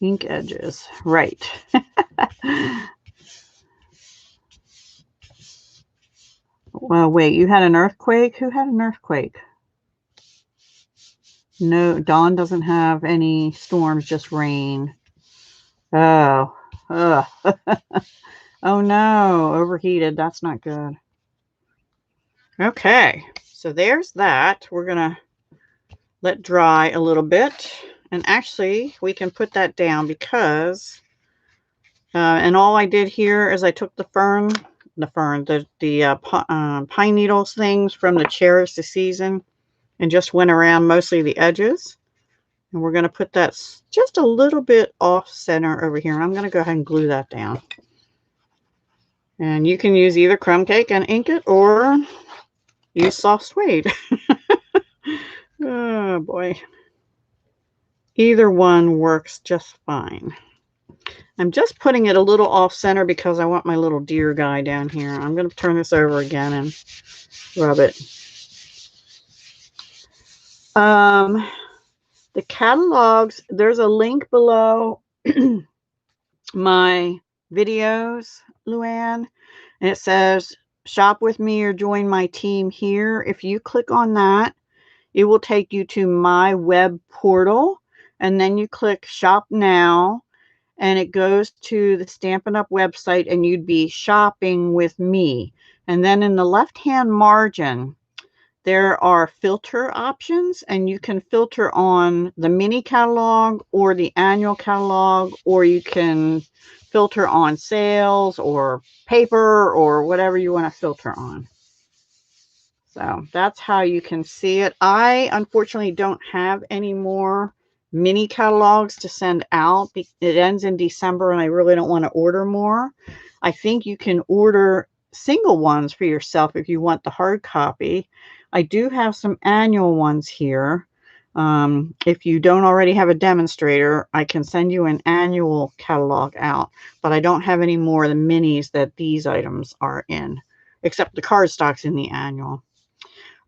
[SPEAKER 1] Ink edges, right. Well, wait, you had an earthquake? Who had an earthquake? No, Dawn doesn't have any storms, just rain. Oh, ugh. Oh no, overheated. That's not good. Okay, so there's that. We're gonna let dry a little bit, and actually we can put that down because and all I did here is I took the pine needles things from the Cherish the Season and just went around mostly the edges. And we're going to put that just a little bit off center over here. And I'm going to go ahead and glue that down. And you can use either crumb cake and ink it, or use soft suede. Oh boy. Either one works just fine. I'm just putting it a little off center because I want my little deer guy down here. I'm going to turn this over again and rub it. The catalogs, there's a link below my videos, Luann, and it says shop with me or join my team here. If you click on that, it will take you to my web portal, and then you click shop now, and it goes to the Stampin' Up website, and you'd be shopping with me. And then in the left-hand margin, there are filter options, and you can filter on the mini catalog or the annual catalog, or you can filter on sales or paper or whatever you want to filter on. So that's how you can see it. I unfortunately don't have any more mini catalogs to send out. It ends in December and I really don't want to order more. I think you can order single ones for yourself if you want the hard copy. I do have some annual ones here. If you don't already have a demonstrator, I can send you an annual catalog out, but I don't have any more of the minis that these items are in, except the cardstock's in the annual.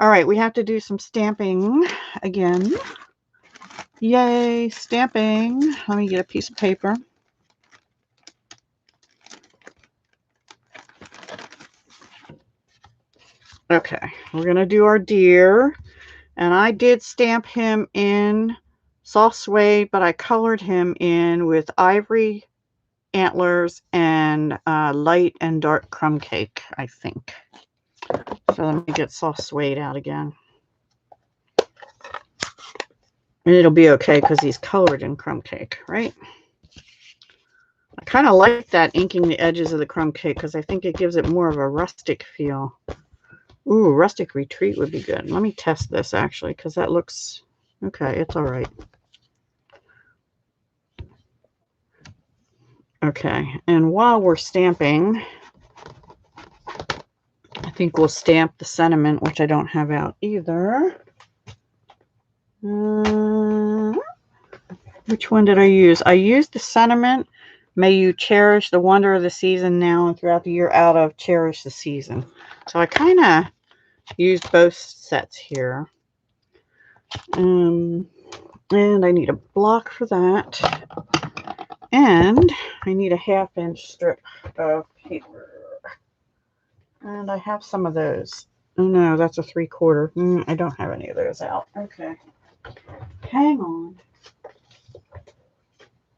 [SPEAKER 1] All right, we have to do some stamping again. Yay, stamping. Let me get a piece of paper. Okay, we're going to do our deer. And I did stamp him in soft suede, but I colored him in with ivory antlers and light and dark crumb cake, I think. So let me get soft suede out again. And it'll be okay because he's colored in crumb cake, right? I kind of like that inking the edges of the crumb cake because I think it gives it more of a rustic feel. Ooh, rustic retreat would be good. Let me test this actually because that looks okay. It's all right. Okay, and while we're stamping, I think we'll stamp the sentiment, which I don't have out either. Which one did I use? I used the sentiment. May you cherish the wonder of the season now and throughout the year out of Cherish the Season. So I kind of used both sets here. And I need a block for that. And I need a 1/2 inch strip of paper. And I have some of those. Oh no, that's a 3/4. I don't have any of those out. Okay. Hang on.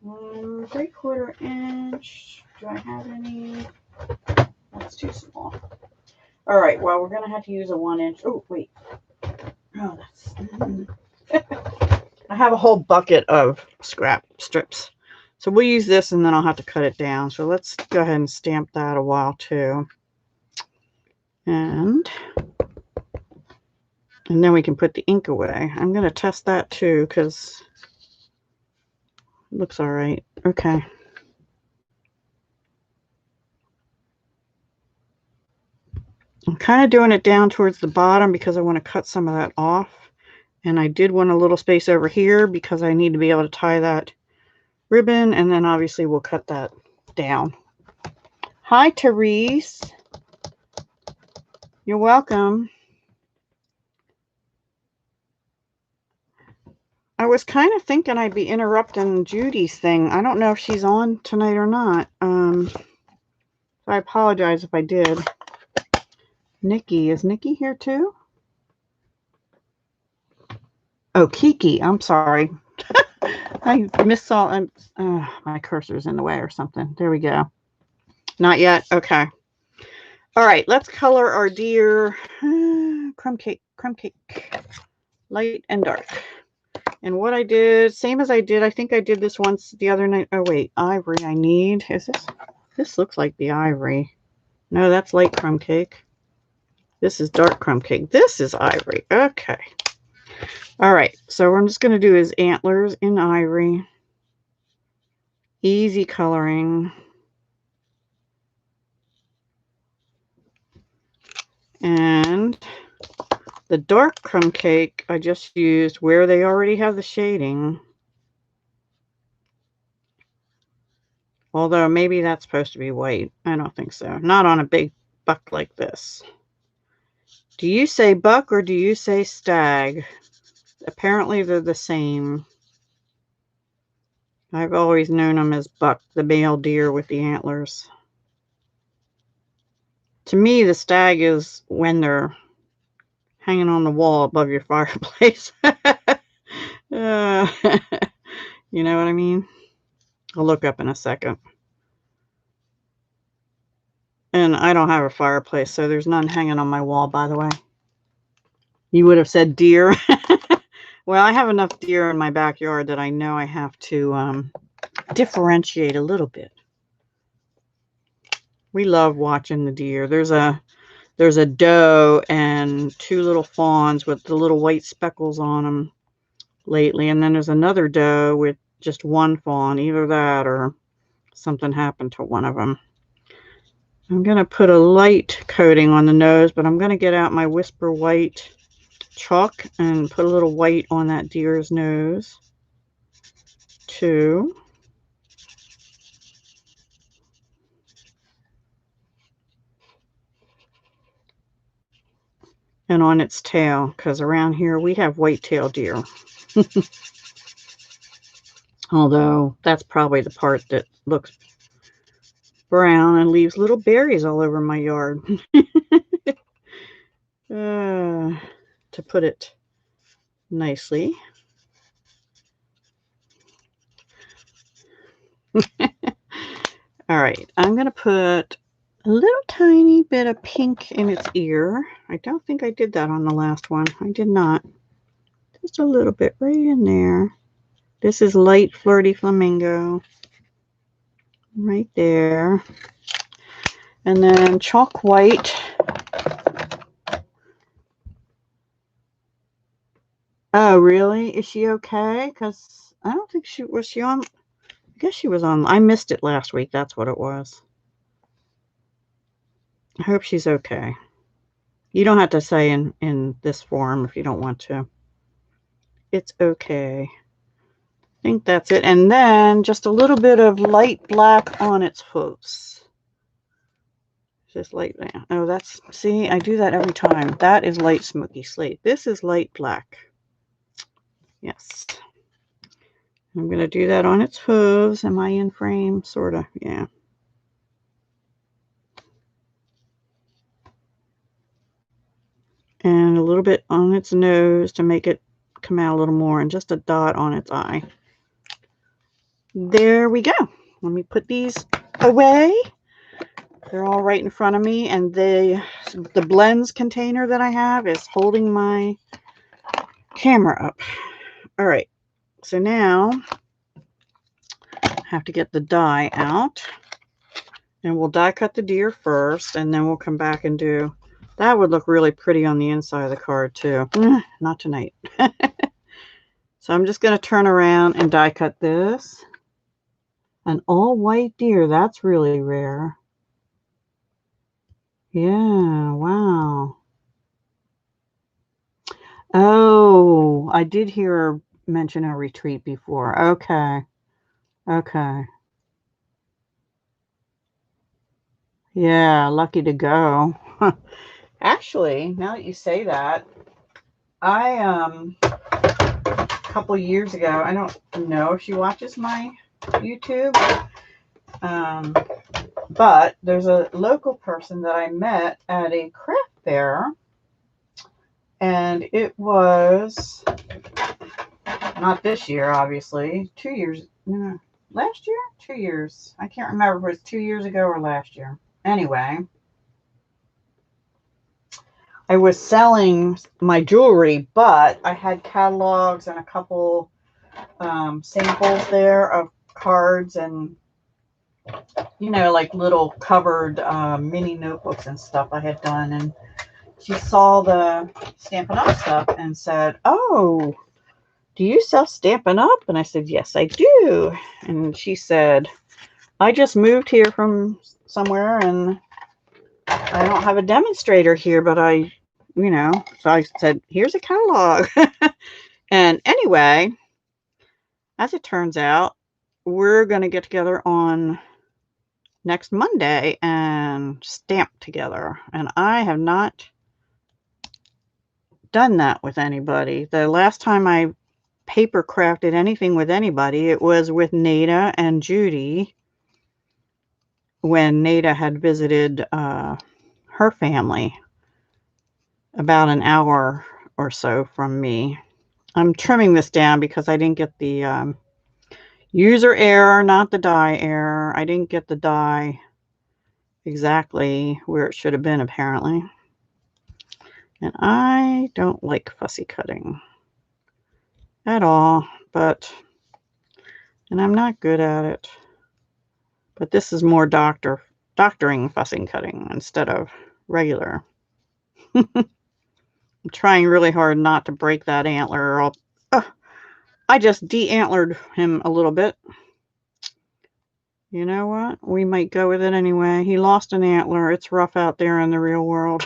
[SPEAKER 1] 3/4 inch. Do I have any? That's too small. All right. Well, we're gonna have to use a 1 inch. Oh wait. Oh, that's. I have a whole bucket of scrap strips, so we'll use this, and then I'll have to cut it down. So let's go ahead and stamp that a while too, and then we can put the ink away. I'm gonna test that too because it looks all right. Okay. I'm kind of doing it down towards the bottom because I want to cut some of that off. And I did want a little space over here because I need to be able to tie that ribbon. And then obviously we'll cut that down. Hi, Therese. You're welcome. I was kind of thinking I'd be interrupting Judy's thing. I don't know if she's on tonight or not. I apologize if I did. Nikki, is Nikki here too? Oh, Kiki, I'm sorry. I missaw, my cursor's in the way or something. There we go. Not yet? Okay. All right, let's color our deer. Crumb cake, light and dark. And what I did, same as I did, I think I did this once the other night. Oh, wait, ivory I need. Is this looks like the ivory. No, that's light crumb cake. This is dark crumb cake. This is ivory. Okay. All right, so what I'm just going to do is antlers in ivory. Easy coloring. And the dark crumb cake, I just used where they already have the shading. Although maybe that's supposed to be white. I don't think so. Not on a big buck like this. Do you say buck or do you say stag? Apparently they're the same. I've always known them as buck, the male deer with the antlers. To me, the stag is when they're hanging on the wall above your fireplace. You know what I mean? I'll look up in a second. And I don't have a fireplace, so there's none hanging on my wall, by the way. You would have said deer. Well, I have enough deer in my backyard that I know I have to differentiate a little bit. We love watching the deer. There's a doe and 2 little fawns with the little white speckles on them lately. And then there's another doe with just 1 fawn. Either that or something happened to one of them. I'm going to put a light coating on the nose, but I'm going to get out my Whisper White chalk and put a little white on that deer's nose too. And on its tail, because around here we have white-tailed deer. Although that's probably the part that looks brown and leaves little berries all over my yard. To put it nicely. All right, I'm going to put a little tiny bit of pink in its ear. I don't think I did that on the last one. I did not. Just a little bit right in there. This is light flirty flamingo. Right there. And then chalk white. Oh, really? Is she okay? Because I don't think was she on? I guess she was on. I missed it last week. That's what it was. I hope she's okay. You don't have to say in this form if you don't want to. It's okay. I think that's it. And then just a little bit of light black on its hooves. Just light black. Oh, that's, see, I do that every time. That is light smoky slate. This is light black. Yes. I'm going to do that on its hooves. Am I in frame? Sort of, yeah. And a little bit on its nose to make it come out a little more, and just a dot on its eye. There we go. Let me put these away. They're all right in front of me, and the blends container that I have is holding my camera up. All right, so now I have to get the die out, and we'll die cut the deer first, and then we'll come back and do, that would look really pretty on the inside of the card too. Not tonight. So I'm just going to turn around and die cut this. An all white deer, that's really rare. Yeah, wow. Oh, I did hear her mention a retreat before. Okay. Okay. Yeah, lucky to go. Actually, now that you say that, I a couple years ago, I don't know if she watches my YouTube, but there's a local person that I met at a craft fair, and it was not this year, obviously, 2 years, no, last year? 2 years. I can't remember if it was 2 years ago or last year. Anyway, I was selling my jewelry, but I had catalogs and a couple samples there of cards and, you know, like little covered mini notebooks and stuff I had done. And she saw the Stampin' Up stuff and said, "Oh, do you sell Stampin' Up?" And I said, "Yes, I do." And she said, "I just moved here from somewhere and I don't have a demonstrator here, but I, you know," so I said, "Here's a catalog." And anyway, as it turns out, we're going to get together on next Monday and stamp together. And I have not done that with anybody. The last time I paper crafted anything with anybody, it was with Nada and Judy when Nada had visited her family about an hour or so from me. I'm trimming this down because I didn't get the user error, not the die error. I didn't get the die exactly where it should have been, apparently. And I don't like fussy cutting at all, and I'm not good at it. But this is more doctoring fussy cutting instead of regular. I'm trying really hard not to break that antler, or I just de-antlered him a little bit. You know what? We might go with it anyway. He lost an antler. It's rough out there in the real world.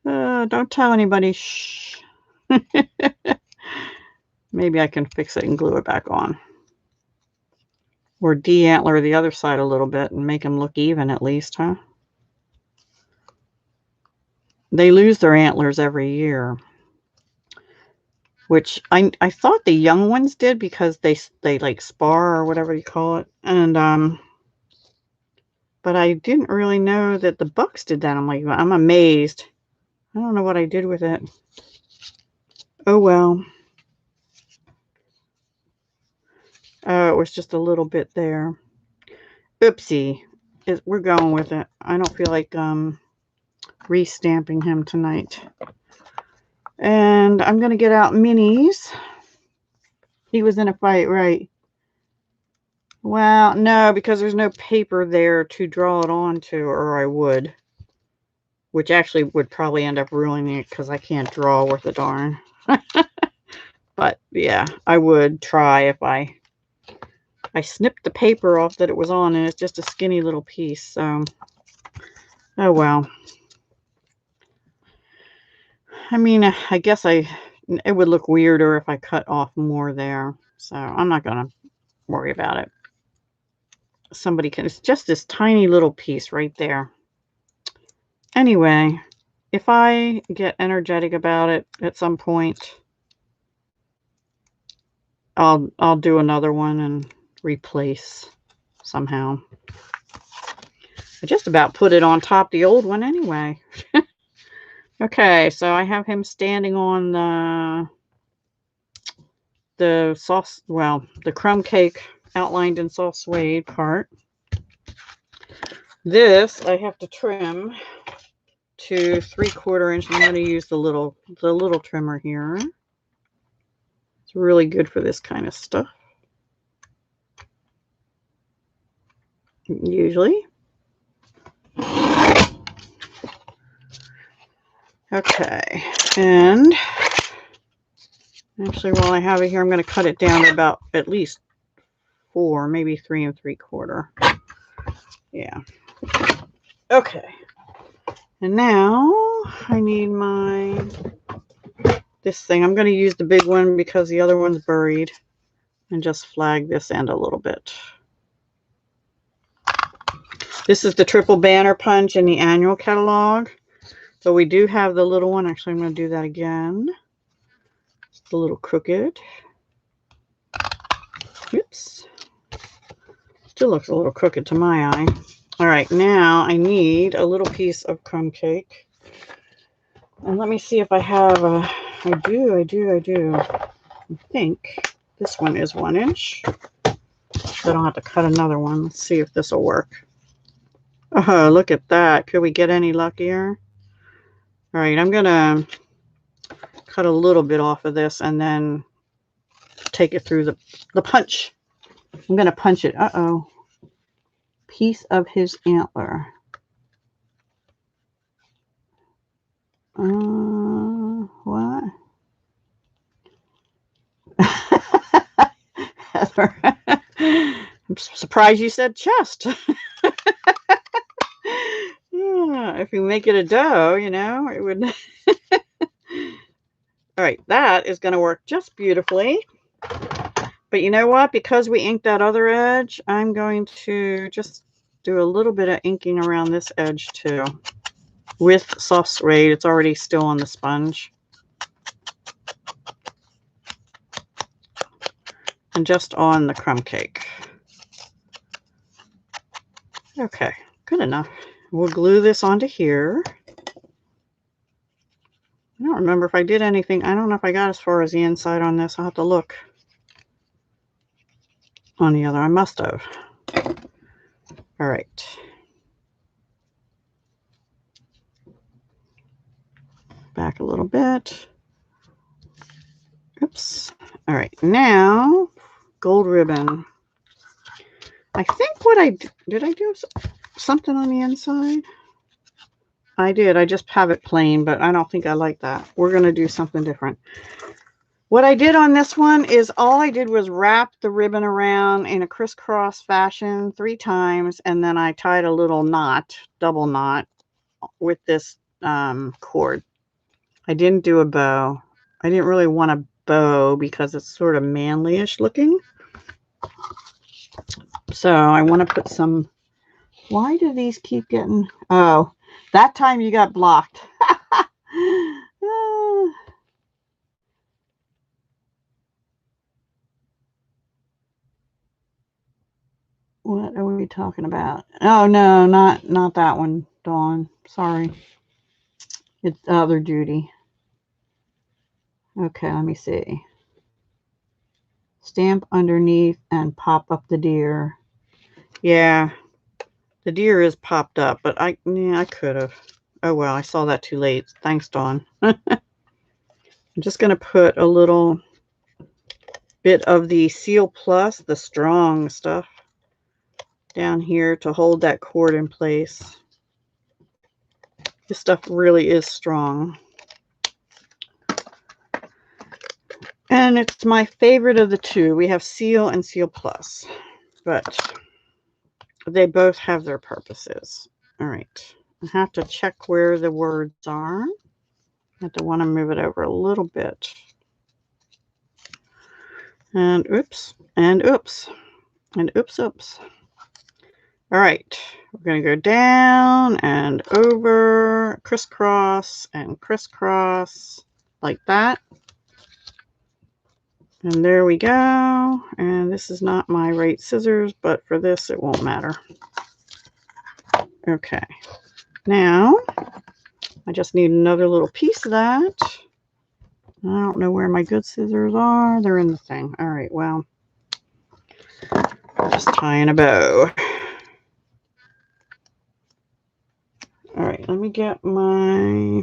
[SPEAKER 1] Don't tell anybody. Shh. Maybe I can fix it and glue it back on. Or de-antler the other side a little bit and make them look even at least, huh? They lose their antlers every year, which I thought the young ones did because they like spar or whatever you call it. And but I didn't really know that the bucks did that. I'm amazed. I don't know what I did with it. Oh well. Oh, it was just a little bit there. Oopsie. We're going with it. I don't feel like re-stamping him tonight. And And I'm going to get out minis. He was in a fight, right? Well, no, because there's no paper there to draw it onto, or I would. Which actually would probably end up ruining it because I can't draw worth a darn. But yeah, I would try if I snipped the paper off that it was on, and it's just a skinny little piece. So, oh well. I mean, I guess it would look weirder if I cut off more there. So I'm not going to worry about it. Somebody can, it's just this tiny little piece right there. Anyway, if I get energetic about it at some point, I'll do another one and replace somehow. I just about put it on top the old one anyway. Okay, so I have him standing on the soft, well, the crumb cake outlined in soft suede part. This I have to trim to 3/4 inch. I'm going to use the little trimmer here. It's really good for this kind of stuff. Usually. Okay, and actually while I have it here, I'm going to cut it down to about at least 4, maybe 3 3/4. Yeah. Okay. And now I need this thing. I'm going to use the big one because the other one's buried, and just flag this end a little bit. This is the triple banner punch in the annual catalog. So we do have the little one. Actually, I'm going to do that again. It's a little crooked. Oops. Still looks a little crooked to my eye. All right, now I need a little piece of crumb cake. And let me see if I have a, I do. I think this one is 1 inch. So I don't have to cut another one. Let's see if this will work. Oh, look at that. Could we get any luckier? All right, I'm going to cut a little bit off of this and then take it through the punch. I'm going to punch it. Uh-oh. Piece of his antler. What? Heather. I'm surprised you said chest. Yeah, if you make it a dough, you know, it would. All right, that is going to work just beautifully. But you know what? Because we inked that other edge, I'm going to just do a little bit of inking around this edge too. With soft suede, it's already still on the sponge. And just on the crumb cake. Okay, good enough. We'll glue this onto here. I don't remember if I did anything. I don't know if I got as far as the inside on this. I'll have to look on the other. I must have. All right. Back a little bit. Oops. All right. Now, gold ribbon. I think what did I do something on the inside? I did. I just have it plain, but I don't think I like that. We're going to do something different. What I did on this one is all I did was wrap the ribbon around in a crisscross fashion 3 times, and then I tied a little knot, double knot, with this cord. I didn't do a bow. I didn't really want a bow because it's sort of manly-ish looking. So I want to put some. Why do these keep getting? Oh, that time you got blocked. What are we talking about? Oh no, not that one, Dawn. Sorry. It's other duty. Okay, let me see. Stamp underneath and pop up the deer. Yeah, the deer is popped up, but I could have. Oh well, I saw that too late. Thanks, Dawn. I'm just going to put a little bit of the Seal Plus, the strong stuff, down here to hold that cord in place. This stuff really is strong. And it's my favorite of the two. We have Seal and Seal Plus, but they both have their purposes. All right. I have to check where the words are. I have to want to move it over a little bit. And oops, and oops, and oops, oops. All right. We're going to go down and over, crisscross and crisscross like that. And there we go. And this is not my right scissors, but for this, it won't matter. Okay. Now, I just need another little piece of that. I don't know where my good scissors are. They're in the thing. All right, well, just tying a bow. All right, let me get my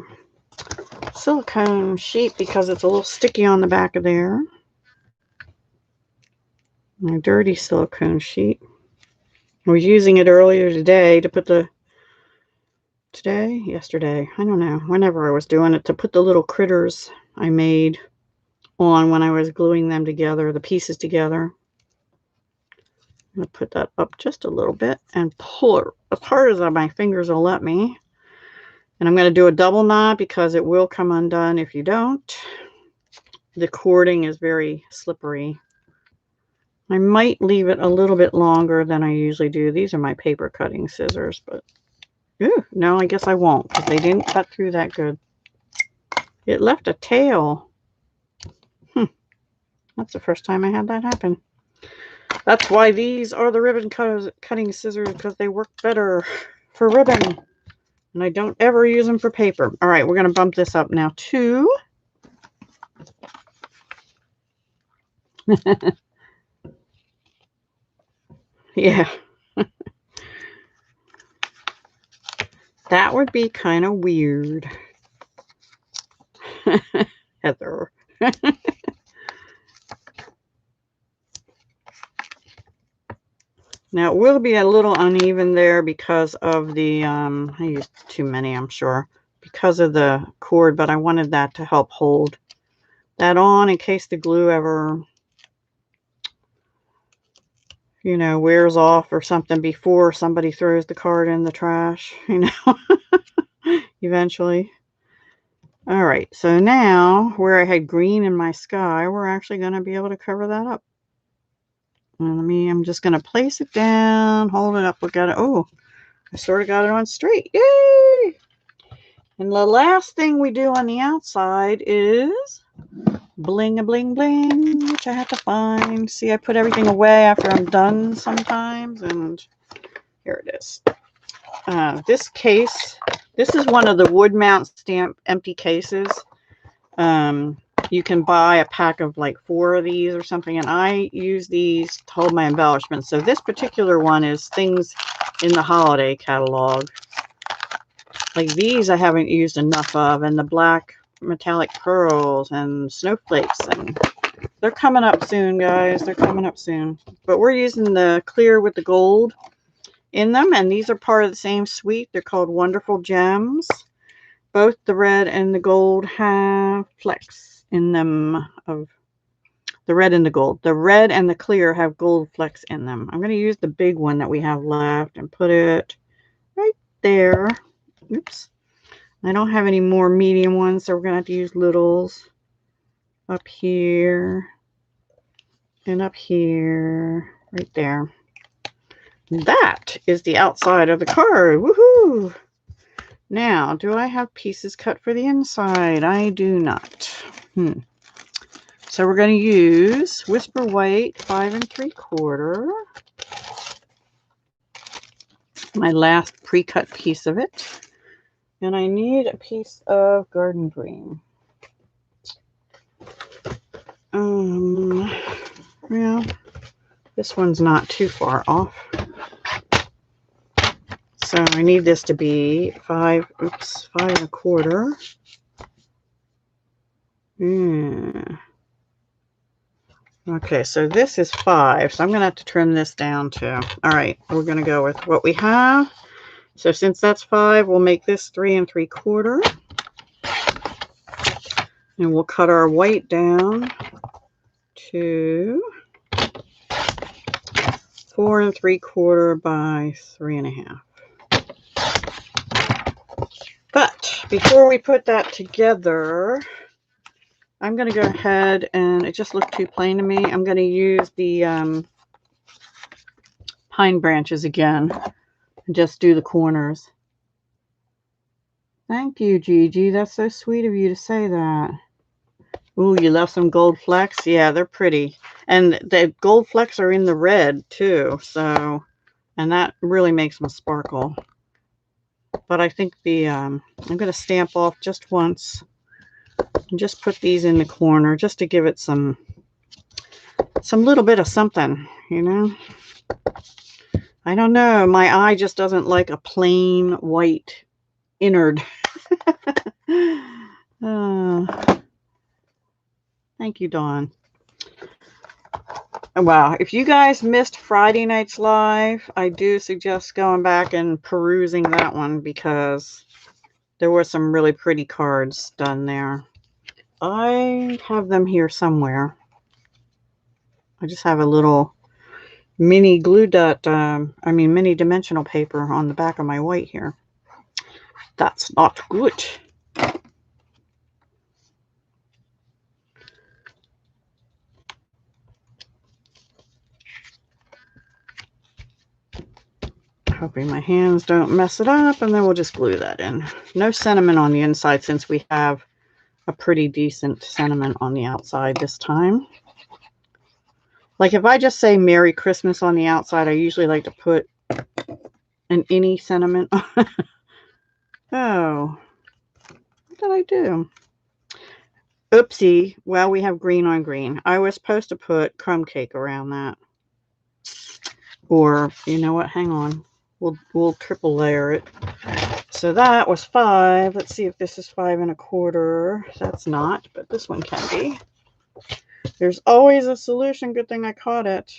[SPEAKER 1] silicone sheet because it's a little sticky on the back of there. My dirty silicone sheet. I was using it earlier today to put the, yesterday, I don't know, whenever I was doing it, to put the little critters I made on when I was gluing them together, the pieces together. I'm going to put that up just a little bit and pull it as hard as my fingers will let me. And I'm going to do a double knot because it will come undone if you don't. The cording is very slippery. I might leave it a little bit longer than I usually do. These are my paper cutting scissors, but no, I guess I won't because they didn't cut through that good. It left a tail. That's the first time I had that happen. That's why these are the ribbon cutting scissors, because they work better for ribbon. And I don't ever use them for paper. All right, we're going to bump this up now to yeah. That would be kind of weird. Heather. Now, it will be a little uneven there because of the, I used too many, I'm sure, because of the cord, but I wanted that to help hold that on in case the glue ever, you know, wears off or something before somebody throws the card in the trash, you know, eventually. All right, so now where I had green in my sky, we're actually going to be able to cover that up. And I'm just going to place it down, hold it up. We got it. Oh, I sort of got it on straight. Yay! And the last thing we do on the outside is bling-a-bling-bling, which I have to find. See, I put everything away after I'm done sometimes, and here it is. This case, this is one of the wood mount stamp empty cases. You can buy a pack of like 4 of these or something, and I use these to hold my embellishments. So this particular one is things in the holiday catalog. Like these I haven't used enough of, and the black metallic pearls and snowflakes, and they're coming up soon, guys. They're coming up soon. But we're using the clear with the gold in them, and these are part of the same suite. They're called Wonderful Gems. Both the red and the gold have flecks in them of the red and the gold. The red and the clear have gold flecks in them. I'm going to use the big one that we have left and put it right there. Oops. I don't have any more medium ones, so we're going to have to use littles up here and up here, right there. That is the outside of the card. Woohoo! Now, do I have pieces cut for the inside? I do not. So we're going to use Whisper White 5 3/4. My last pre-cut piece of it. And I need a piece of garden green. Well, this one's not too far off. So I need this to be 5 1/4. Okay, so this is 5, so I'm going to have to trim this down too. All right, we're going to go with what we have. So since that's 5, we'll make this 3 3/4. And we'll cut our white down to 4 3/4 by 3 1/2. But before we put that together, I'm going to go ahead, and it just looked too plain to me. I'm going to use the pine branches again and just do the corners. Thank you, Gigi. That's so sweet of you to say that. Ooh, you left some gold flecks? Yeah, they're pretty. And the gold flecks are in the red too, so, and that really makes them sparkle. But I think the, I'm going to stamp off just once and just put these in the corner just to give it some little bit of something, you know? I don't know. My eye just doesn't like a plain white innard. Thank you, Dawn. Wow, if you guys missed Friday night's live, I do suggest going back and perusing that one because there were some really pretty cards done there. I have them here somewhere. I just have a little mini glue dot, mini dimensional paper on the back of my white here. That's not good. Hoping my hands don't mess it up, and then we'll just glue that in. No sentiment on the inside since we have a pretty decent sentiment on the outside this time. Like if I just say Merry Christmas on the outside, I usually like to put an any sentiment. Oh, what did I do? Oopsie. Well, we have green on green. I was supposed to put crumb cake around that. Or, you know what? Hang on. We'll triple layer it. So that was 5. Let's see if this is 5 1/4. That's not, but this one can be. There's always a solution. Good thing I caught it.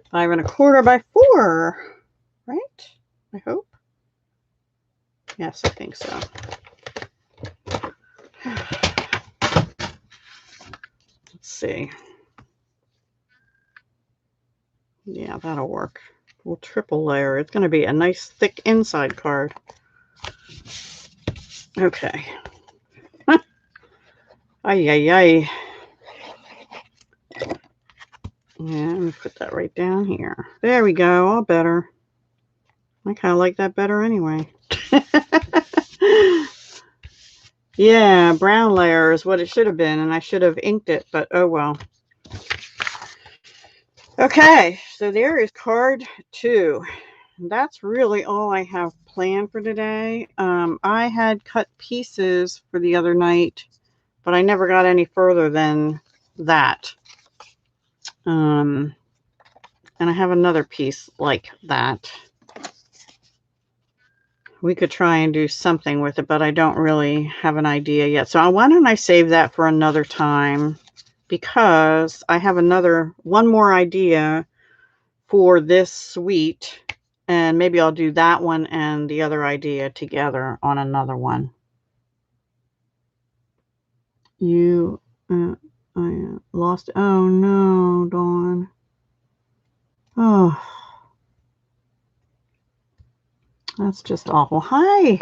[SPEAKER 1] 5 1/4 by 4. Right? I hope. Yes, I think so. Let's see. Yeah, that'll work. We'll triple layer. It's going to be a nice thick inside card. Okay. Ay, ay, ay. Yeah, let me put that right down here. There we go. All better. I kind of like that better anyway. Yeah, brown layer is what it should have been, and I should have inked it, but oh well. Okay, so there is card 2. That's really all I have planned for today. I had cut pieces for the other night, but I never got any further than that. And I have another piece like that. We could try and do something with it, but I don't really have an idea yet. So why don't I save that for another time? Because I have one more idea for this suite, and maybe I'll do that one and the other idea together on another one. I lost. Oh no, Dawn. Oh, that's just awful. Hi,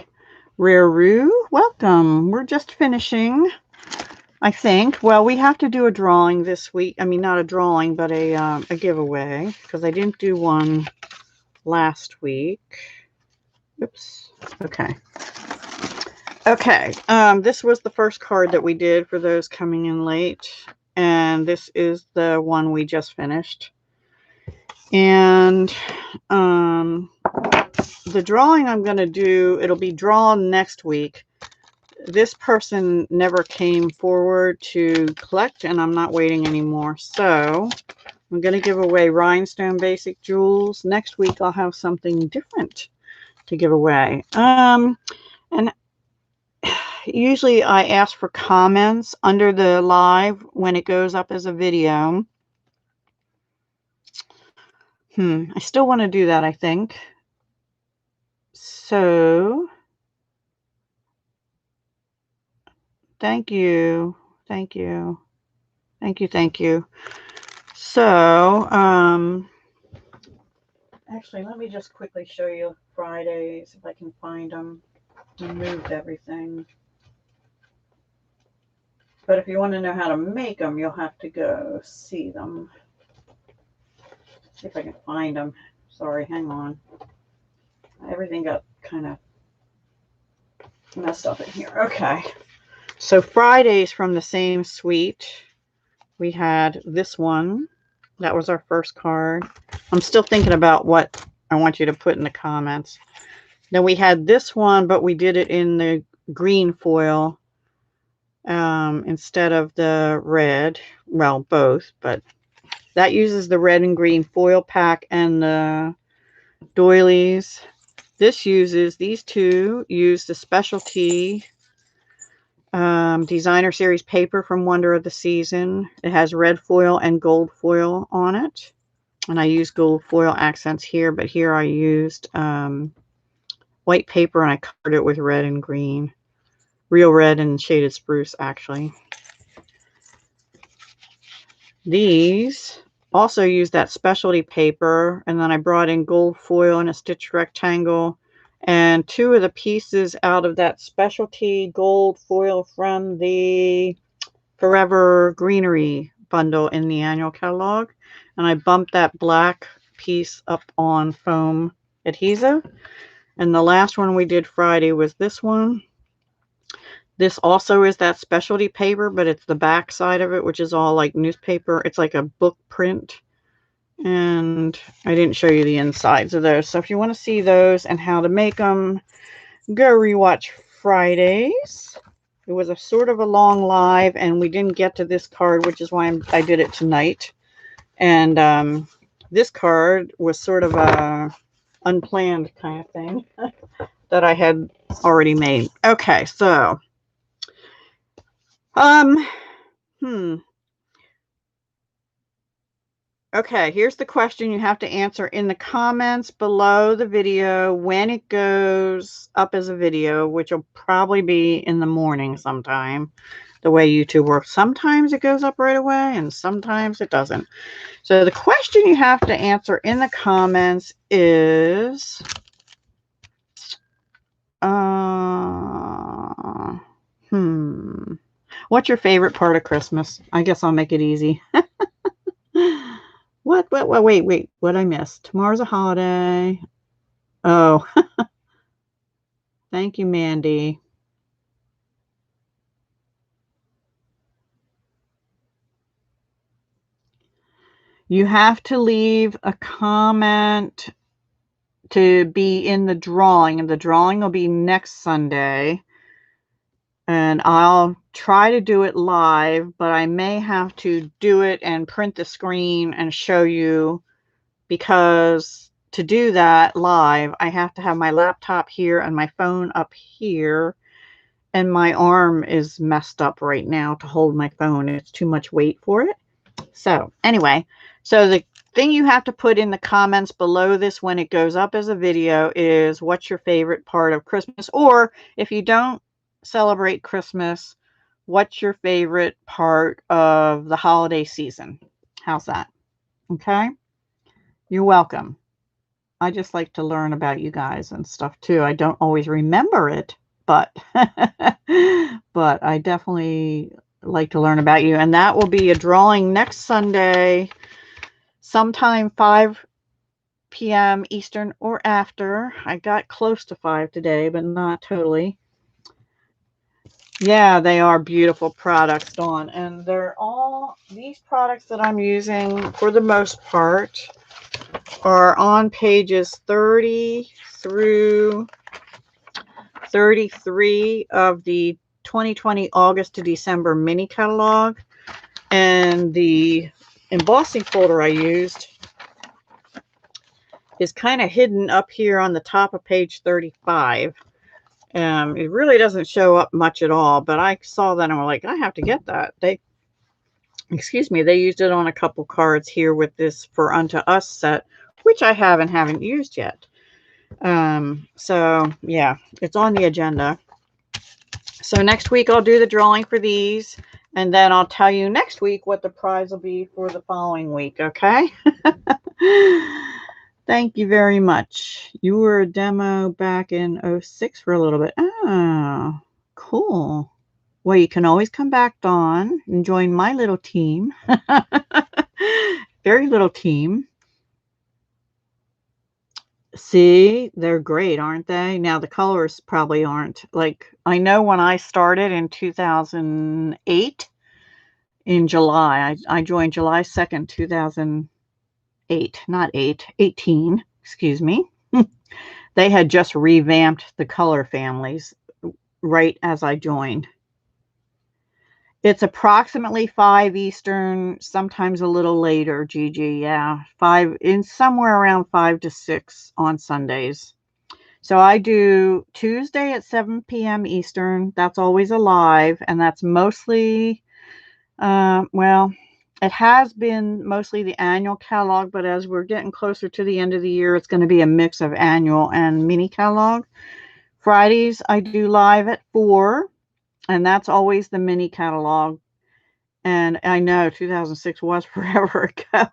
[SPEAKER 1] Rare Roo. Welcome. We're just finishing, I think. Well, we have to do a drawing this week. I mean, not a drawing, but a giveaway, because I didn't do one last week. Oops. Okay. Okay. This was the first card that we did for those coming in late, and this is the one we just finished. And the drawing I'm going to do, it'll be drawn next week. This person never came forward to collect, and I'm not waiting anymore. So I'm going to give away rhinestone basic jewels. Next week I'll have something different to give away. And usually I ask for comments under the live when it goes up as a video. I still want to do that, I think. So, thank you. Thank you. Thank you. Thank you. So, actually, let me just quickly show you Fridays if I can find them. I moved everything. But if you want to know how to make them, you'll have to go see them. See if I can find them. Sorry, hang on. Everything got kind of messed up in here. Okay. So Fridays from the same suite, we had this one. That was our first card. I'm still thinking about what I want you to put in the comments. Then we had this one, but we did it in the green foil instead of the red. Well, both, but that uses the red and green foil pack and the doilies. This uses, these two use the specialty designer series paper from Wonder of the Season. It has red foil and gold foil on it. And I use gold foil accents here, but here I used white paper and I covered it with red and green. Real red and shaded spruce, actually. These also use that specialty paper, and then I brought in gold foil in a stitched rectangle. And two of the pieces out of that specialty gold foil from the Forever Greenery bundle in the annual catalog. And I bumped that black piece up on foam adhesive. And the last one we did Friday was this one. This also is that specialty paper, but it's the back side of it, which is all like newspaper. It's like a book print. And I didn't show you the insides of those. So if you want to see those and how to make them, go rewatch Fridays. It was a sort of a long live, and we didn't get to this card, which is why I did it tonight. And this card was sort of a unplanned kind of thing that I had already made. Okay, so Okay, here's the question you have to answer in the comments below the video when it goes up as a video, which will probably be in the morning sometime, the way YouTube works. Sometimes it goes up right away and sometimes it doesn't. So the question you have to answer in the comments is, what's your favorite part of Christmas? I guess I'll make it easy. Wait, what I missed? Tomorrow's a holiday. Oh, thank you, Mandy. You have to leave a comment to be in the drawing, and the drawing will be next Sunday. And I'll try to do it live, but I may have to do it and print the screen and show you, because to do that live, I have to have my laptop here and my phone up here, and my arm is messed up right now to hold my phone. It's too much weight for it. So anyway, so the thing you have to put in the comments below this when it goes up as a video is, what's your favorite part of Christmas? Or if you don't celebrate Christmas, what's your favorite part of the holiday season? How's that? Okay. You're welcome. I just like to learn about you guys and stuff too. I don't always remember it, but but I definitely like to learn about you. And that will be a drawing next Sunday, sometime 5 p.m. Eastern or after. I got close to 5 today, but not totally. Yeah, they are beautiful products, Dawn. And they're all, these products that I'm using for the most part are on pages 30 through 33 of the 2020 August to December mini catalog. And the embossing folder I used is kind of hidden up here on the top of page 35. It really doesn't show up much at all, but I saw that and I'm like, I have to get that. Excuse me, they used it on a couple cards here with this For Unto Us set, which I haven't used yet. So yeah, it's on the agenda. So next week I'll do the drawing for these, and then I'll tell you next week what the prize will be for the following week, okay? Thank you very much. You were a demo back in 06 for a little bit. Oh, cool. Well, you can always come back, Dawn, and join my little team. Very little team. See, they're great, aren't they? Now, the colors probably aren't. Like, I know when I started in 2008, in July, I joined July 2nd, 2008, not 18, excuse me. They had just revamped the color families right as I joined. It's approximately 5 Eastern, sometimes a little later, Gigi. Yeah, 5 in somewhere around 5 to 6 on Sundays. So I do Tuesday at 7 p.m. Eastern. That's always a live, and that's mostly, well, it has been mostly the annual catalog, but as we're getting closer to the end of the year, it's going to be a mix of annual and mini catalog. Fridays, I do live at 4. And that's always the mini catalog. And I know 2006 was forever ago.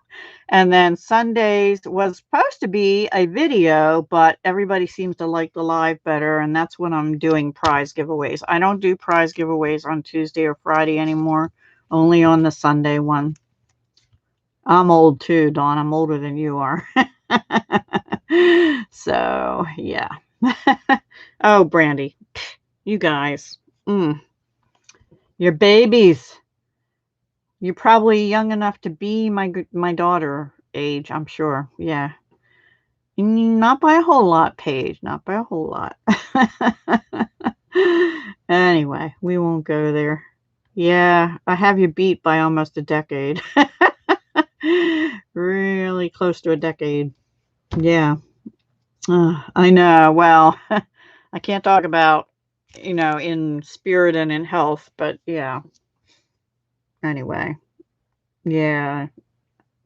[SPEAKER 1] And then Sundays was supposed to be a video, but everybody seems to like the live better. And that's when I'm doing prize giveaways. I don't do prize giveaways on Tuesday or Friday anymore, only on the Sunday one. I'm old too, Dawn. I'm older than you are. So, yeah. Oh, Brandy, you guys. You're babies. You're probably young enough to be my daughter age, I'm sure. Yeah. Not by a whole lot, Paige. Not by a whole lot. Anyway, we won't go there. Yeah, I have you beat by almost a decade. Really close to a decade. Yeah. I know. Well, I can't talk about, in spirit and in health, but yeah. Anyway, yeah,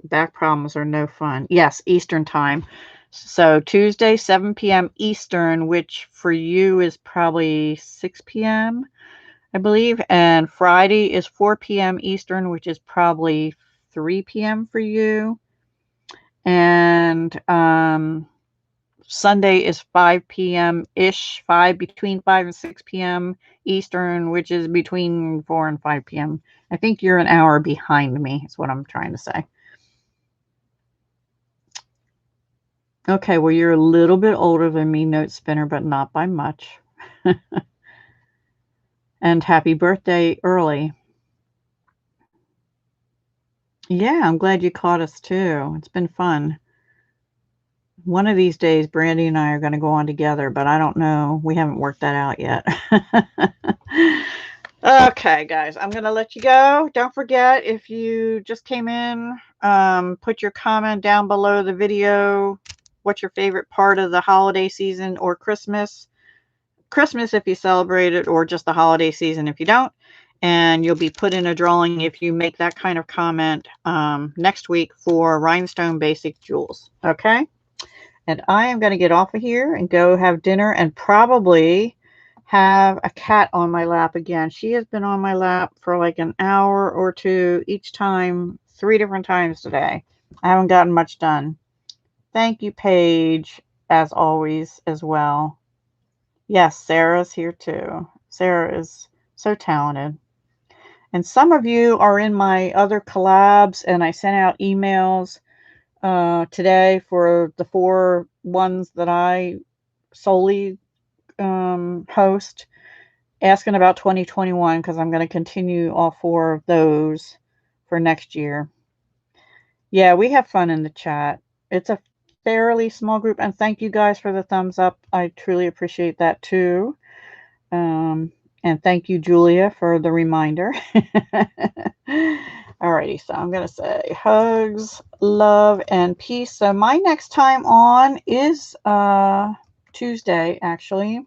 [SPEAKER 1] back problems are no fun. Yes, Eastern time. So Tuesday, 7 p.m. Eastern, which for you is probably 6 p.m., I believe. And Friday is 4 p.m. Eastern, which is probably 3 p.m. for you. And Sunday is 5 p.m.-ish, between 5 and 6 p.m. Eastern, which is between 4 and 5 p.m. I think you're an hour behind me, is what I'm trying to say. Okay, well, you're a little bit older than me, Note Spinner, but not by much. And happy birthday early. Yeah, I'm glad you caught us too. It's been fun. One of these days, Brandy and I are going to go on together, but I don't know. We haven't worked that out yet. Okay, guys, I'm going to let you go. Don't forget, if you just came in, put your comment down below the video. What's your favorite part of the holiday season or Christmas? Christmas if you celebrate it, or just the holiday season if you don't. And you'll be put in a drawing if you make that kind of comment next week for Rhinestone Basic Jewels. Okay? And I am going to get off of here and go have dinner and probably have a cat on my lap again. She has been on my lap for like an hour or two each time, 3 different times today. I haven't gotten much done. Thank you, Paige, as always, as well. Yes, Sarah's here too. Sarah is so talented. And some of you are in my other collabs, and I sent out emails today for the 4 ones that I solely host, asking about 2021, because I'm going to continue all 4 of those for next year. Yeah, we have fun in the chat. It's a fairly small group, and thank you guys for the thumbs up. I truly appreciate that too. And thank you, Julia, for the reminder. Alrighty, so I'm going to say hugs, love, and peace. So my next time on is Tuesday, actually.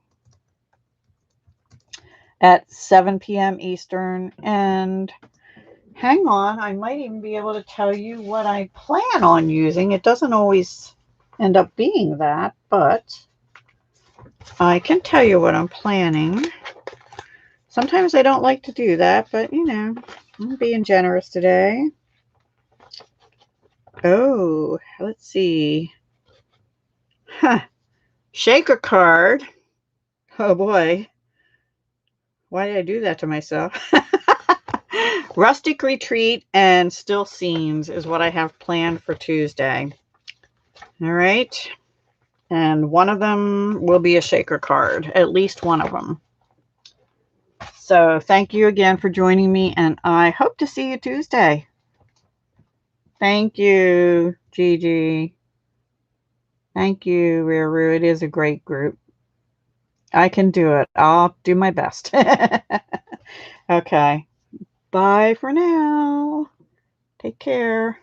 [SPEAKER 1] at 7 p.m. Eastern. And hang on, I might even be able to tell you what I plan on using. It doesn't always end up being that, but I can tell you what I'm planning. Sometimes I don't like to do that, but you know, I'm being generous today. Oh, let's see. Huh. Shaker card. Oh boy. Why did I do that to myself? Rustic Retreat and Still Scenes is what I have planned for Tuesday. All right. And one of them will be a shaker card, at least one of them. So thank you again for joining me, and I hope to see you Tuesday. Thank you, Gigi. Thank you, Riru. It is a great group. I can do it. I'll do my best. Okay. Bye for now. Take care.